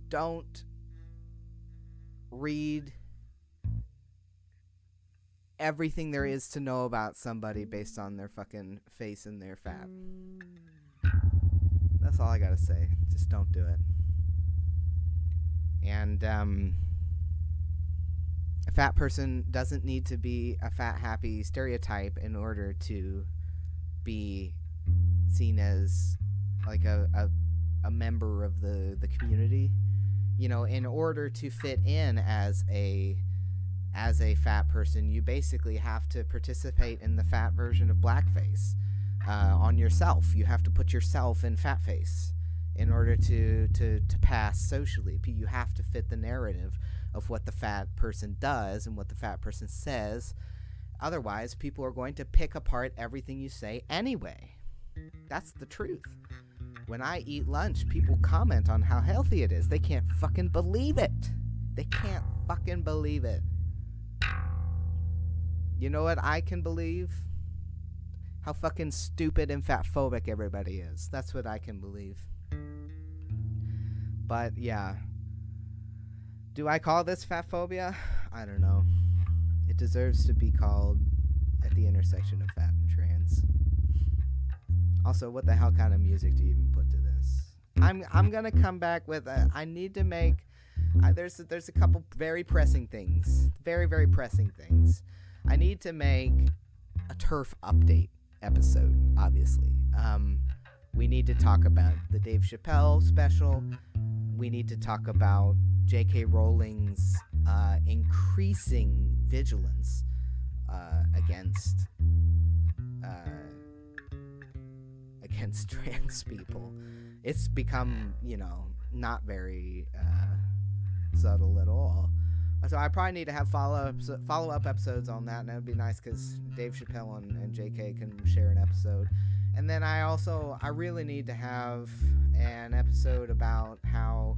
don't read everything there is to know about somebody based on their fucking face and their fat. That's all I gotta say. Just don't do it. And a fat person doesn't need to be a fat happy stereotype in order to be seen as like a member of the community. In order to fit in as a fat person, you basically have to participate in the fat version of blackface on yourself. You have to put yourself in fat face in order to pass socially. You have to fit the narrative of what the fat person does and what the fat person says. Otherwise, people are going to pick apart everything you say anyway. That's the truth. When I eat lunch, people comment on how healthy it is. They can't fucking believe it. They can't fucking believe it. You know what I can believe? How fucking stupid and fat phobic everybody is. That's what I can believe. But yeah. Do I call this fat phobia? I don't know. It deserves to be called at the intersection of fat and trans. Also, what the hell kind of music do you even put to this? I'm gonna come back with I need to make there's a couple very pressing things. Very, very pressing things. I need to make a turf update episode, obviously. We need to talk about the Dave Chappelle special. We need to talk about J.K. Rowling's increasing vigilance against trans people. It's become, not very subtle at all. So I probably need to have follow-up episodes on that, and it would be nice because Dave Chappelle and JK can share an episode. And then I really need to have an episode about how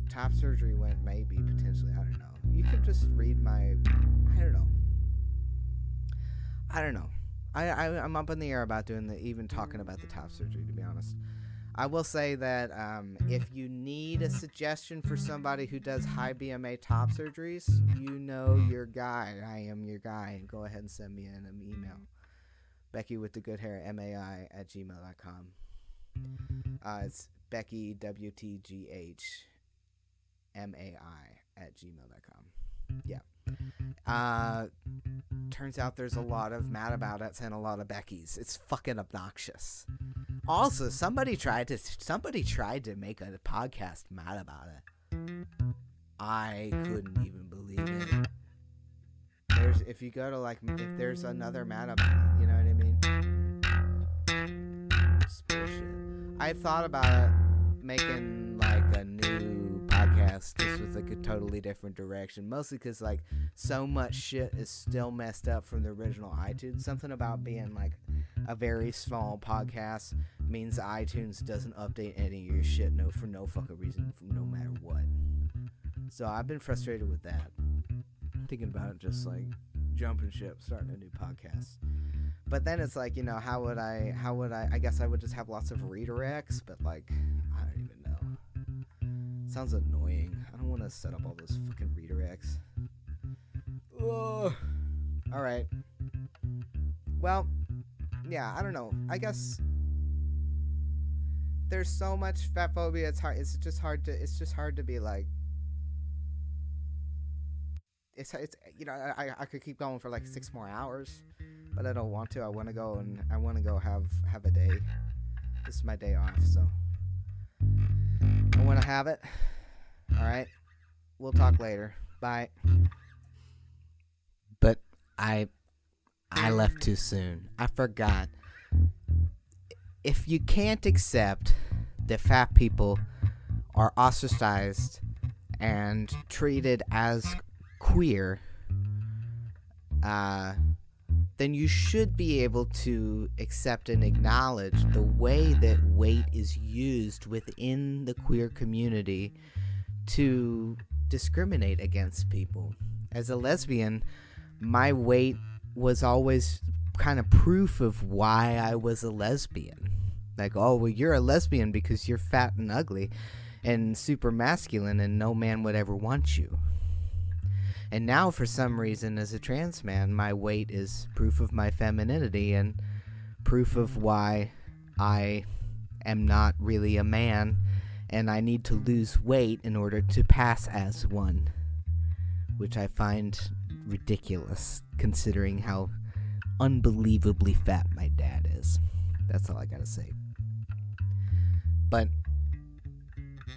top surgery went, maybe, potentially, I don't know. You could just read my, I don't know. I'm up in the air about even talking about the top surgery, to be honest. I will say that if you need a suggestion for somebody who does high BMA top surgeries, your guy. I am your guy. Go ahead and send me an email. beckywtghmai @gmail.com. It's beckywtghmai @gmail.com. Yeah. Turns out there's a lot of Mad About It and a lot of Beckys. It's fucking obnoxious. Also, somebody tried to make a podcast Mad About It. I couldn't even believe it. If you go to if there's another Mad About It, you know what I mean? bullshit. I've thought about making like a new podcast just with like a totally different direction, mostly because like so much shit is still messed up from the original iTunes. Something about being like a very small podcast means iTunes doesn't update any of your shit for no fucking reason, no matter what. So I've been frustrated with that. Thinking about just like jumping ship, starting a new podcast. But then it's like, how would I guess I would just have lots of redirects, but like, I don't even know. Sounds annoying. I don't want to set up all those fucking redirects. Ugh. Alright. Well, yeah, I don't know. I guess there's so much fat phobia, it's just hard to be like, it's I could keep going for like 6 more hours, but I don't want to. I want to go have a day. This is my day off, so I want to have it. All right, we'll talk later. Bye. But I left too soon. I forgot. If you can't accept that fat people are ostracized and treated as queer, then you should be able to accept and acknowledge the way that weight is used within the queer community to discriminate against people. As a lesbian, my weight was always kind of proof of why I was a lesbian. Like, oh, well, you're a lesbian because you're fat and ugly and super masculine and no man would ever want you. And now, for some reason, as a trans man, my weight is proof of my femininity and proof of why I am not really a man and I need to lose weight in order to pass as one, which I find ridiculous considering how unbelievably fat my dad is. That's all I gotta say. But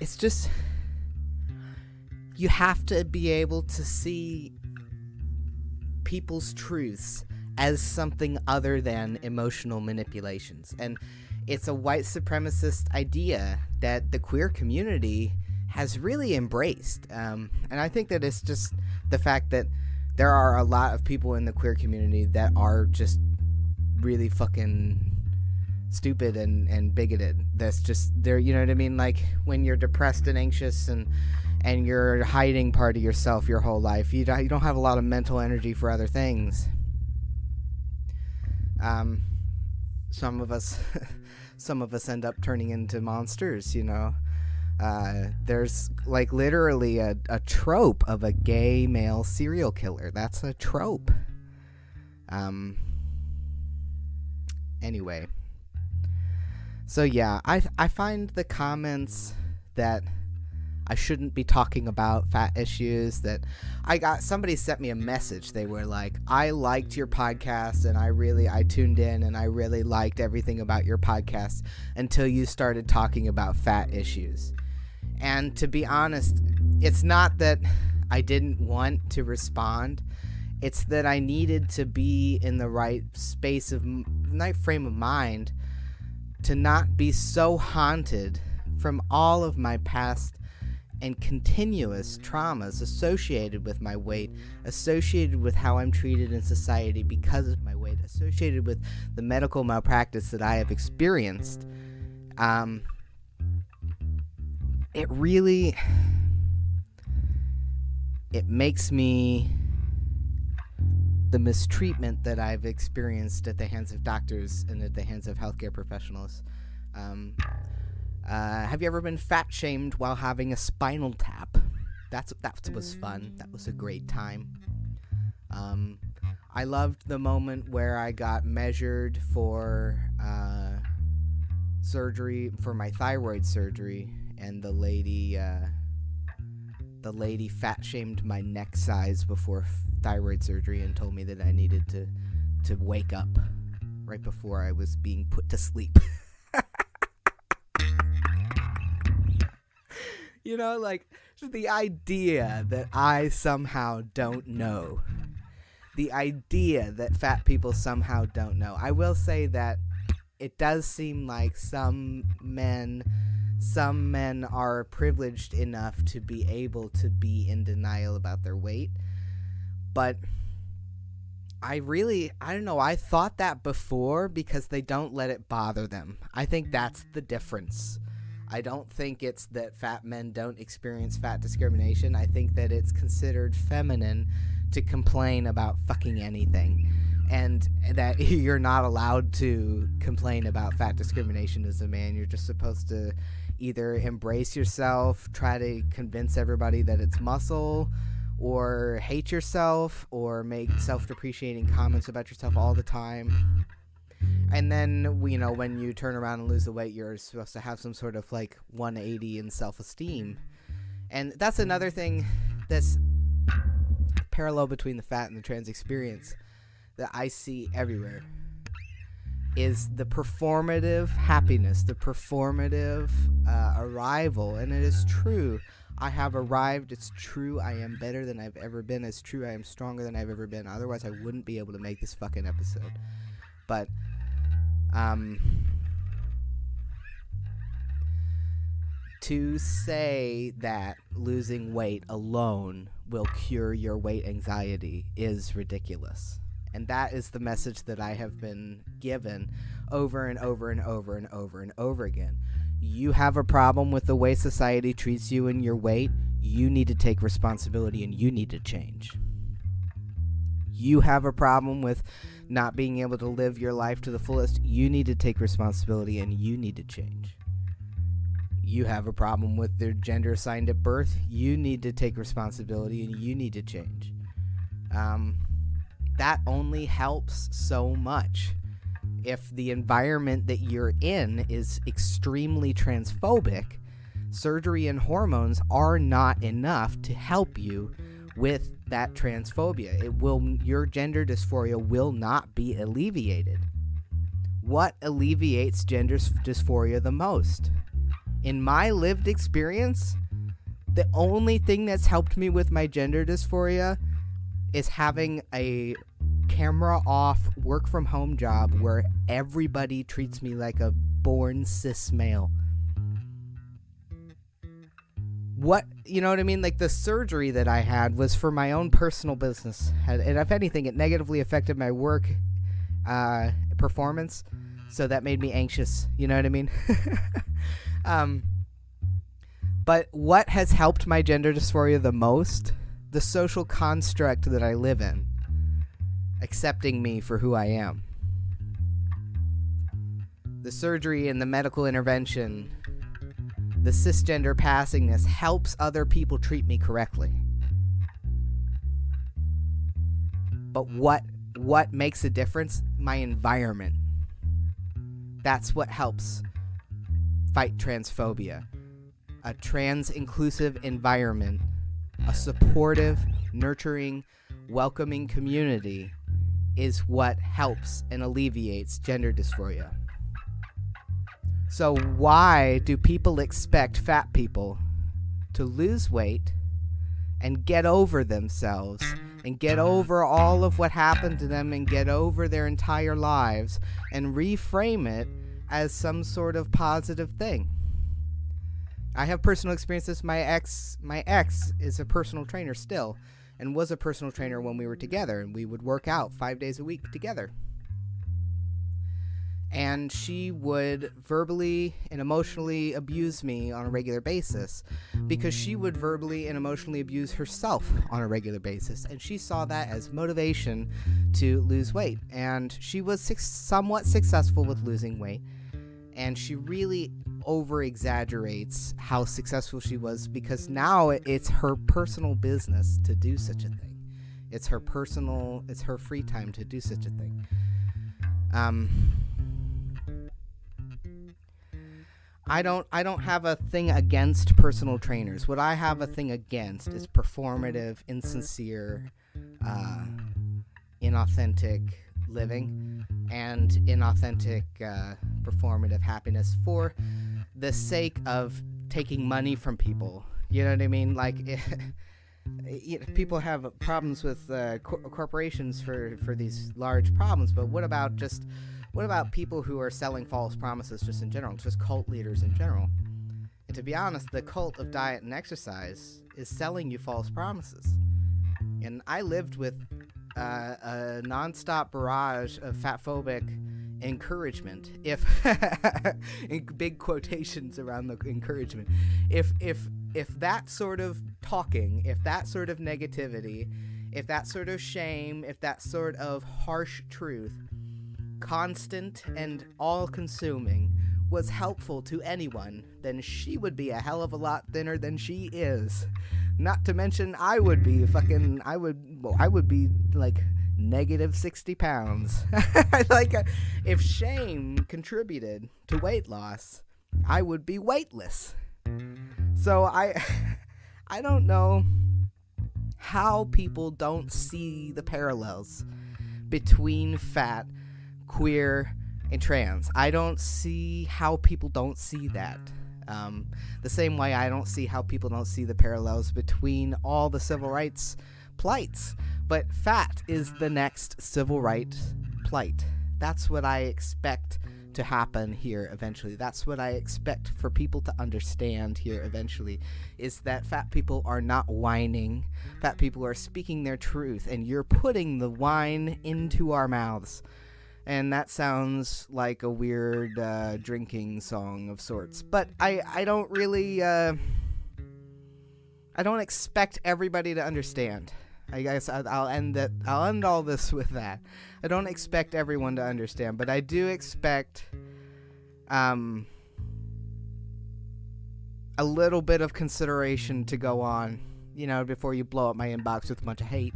it's just, you have to be able to see people's truths as something other than emotional manipulations. And it's a white supremacist idea that the queer community has really embraced. And I think that it's just the fact that there are a lot of people in the queer community that are just really fucking stupid and bigoted. That's just, they're, you know what I mean? Like, when you're depressed and anxious and you're hiding part of yourself your whole life, you don't have a lot of mental energy for other things. Some of us end up turning into monsters, you know. There's like literally a trope of a gay male serial killer. That's a trope. Anyway. So yeah, I find the comments that I shouldn't be talking about fat issues, that somebody sent me a message. They were like, I liked your podcast and I tuned in and I really liked everything about your podcast until you started talking about fat issues. And to be honest, it's not that I didn't want to respond. It's that I needed to be in the right frame of mind to not be so haunted from all of my past and continuous traumas associated with my weight, associated with how I'm treated in society because of my weight, associated with the medical malpractice that I have experienced. It makes me, the mistreatment that I've experienced at the hands of doctors and at the hands of healthcare professionals. Have you ever been fat shamed while having a spinal tap? That was fun. That was a great time. I loved the moment where I got measured for surgery, for my thyroid surgery, and the lady fat shamed my neck size before thyroid surgery and told me that I needed to wake up right before I was being put to sleep. You know, like, the idea that I somehow don't know. The idea that fat people somehow don't know. I will say that it does seem like some men are privileged enough to be able to be in denial about their weight. But I don't know, I thought that before because they don't let it bother them. I think that's the difference. I don't think it's that fat men don't experience fat discrimination. I think that it's considered feminine to complain about fucking anything. And that you're not allowed to complain about fat discrimination as a man. You're just supposed to either embrace yourself, try to convince everybody that it's muscle, or hate yourself, or make self-depreciating comments about yourself all the time. And then, you know, when you turn around and lose the weight, you're supposed to have some sort of, like, 180 in self-esteem. And that's another thing that's parallel between the fat and the trans experience that I see everywhere, is the performative happiness, the performative arrival. And it is true. I have arrived. It's true. I am better than I've ever been. It's true. I am stronger than I've ever been. Otherwise, I wouldn't be able to make this fucking episode. But, to say that losing weight alone will cure your weight anxiety is ridiculous. And that is the message that I have been given over and over and over and over and over again. You have a problem with the way society treats you and your weight, you need to take responsibility and you need to change. You have a problem with not being able to live your life to the fullest, you need to take responsibility and you need to change. You have a problem with their gender assigned at birth, you need to take responsibility and you need to change. That only helps so much. If the environment that you're in is extremely transphobic, surgery and hormones are not enough to help you with that transphobia. Your gender dysphoria will not be alleviated. What alleviates gender dysphoria the most? In my lived experience, the only thing that's helped me with my gender dysphoria is having a camera off work from home job where everybody treats me like a born cis male. You know what I mean? Like, the surgery that I had was for my own personal business. And if anything, it negatively affected my work performance. So that made me anxious. You know what I mean? But what has helped my gender dysphoria the most? The social construct that I live in. Accepting me for who I am. The surgery and the medical intervention, the cisgender passingness helps other people treat me correctly. But what makes a difference? My environment. That's what helps fight transphobia. A trans-inclusive environment, a supportive, nurturing, welcoming community is what helps and alleviates gender dysphoria. So why do people expect fat people to lose weight and get over themselves and get over all of what happened to them and get over their entire lives and reframe it as some sort of positive thing? I have personal experiences. My ex is a personal trainer still, and was a personal trainer when we were together, and we would work out 5 days a week together. And she would verbally and emotionally abuse me on a regular basis because she would verbally and emotionally abuse herself on a regular basis. And she saw that as motivation to lose weight. And she was somewhat successful with losing weight. And she really over-exaggerates how successful she was because now it's her personal business to do such a thing. It's her free time to do such a thing. I don't have a thing against personal trainers. What I have a thing against is performative, insincere, inauthentic living and inauthentic performative happiness for the sake of taking money from people. You know what I mean? Like, people have problems with corporations for these large problems, but what about just What about people who are selling false promises just in general, just cult leaders in general? And to be honest, the cult of diet and exercise is selling you false promises. And I lived with a nonstop barrage of fatphobic encouragement, if in big quotations around the encouragement, if that sort of talking, if that sort of negativity, if that sort of shame, if that sort of harsh truth, constant and all-consuming, was helpful to anyone, then she would be a hell of a lot thinner than she is. Not to mention, I would be like negative 60 pounds. Like, if shame contributed to weight loss, I would be weightless. So I don't know how people don't see the parallels between fat, queer, and trans. I don't see how people don't see that. The same way I don't see how people don't see the parallels between all the civil rights plights. But fat is the next civil rights plight. That's what I expect to happen here eventually. That's what I expect for people to understand here eventually, is that fat people are not whining. Fat people are speaking their truth, and you're putting the wine into our mouths. And that sounds like a weird drinking song of sorts. But I don't really... I don't expect everybody to understand. I guess I'll end all this with that. I don't expect everyone to understand, but I do expect a little bit of consideration to go on, before you blow up my inbox with a bunch of hate.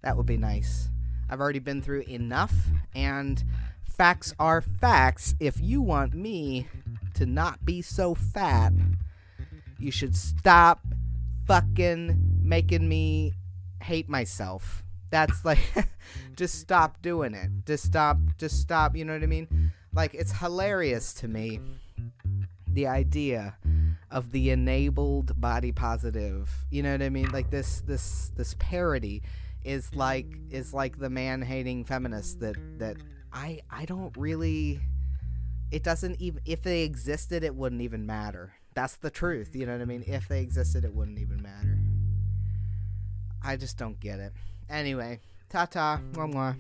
That would be nice. I've already been through enough, and facts are facts. If you want me to not be so fat, you should stop fucking making me hate myself. That's like, just stop doing it. Just stop, you know what I mean? Like, it's hilarious to me, the idea of the enabled body positive, you know what I mean? Like, this parody is like the man-hating feminist that I don't really, it doesn't even, if they existed, it wouldn't even matter. That's the truth, you know what I mean? If they existed, it wouldn't even matter. I just don't get it. Anyway, ta-ta, mwah mwah.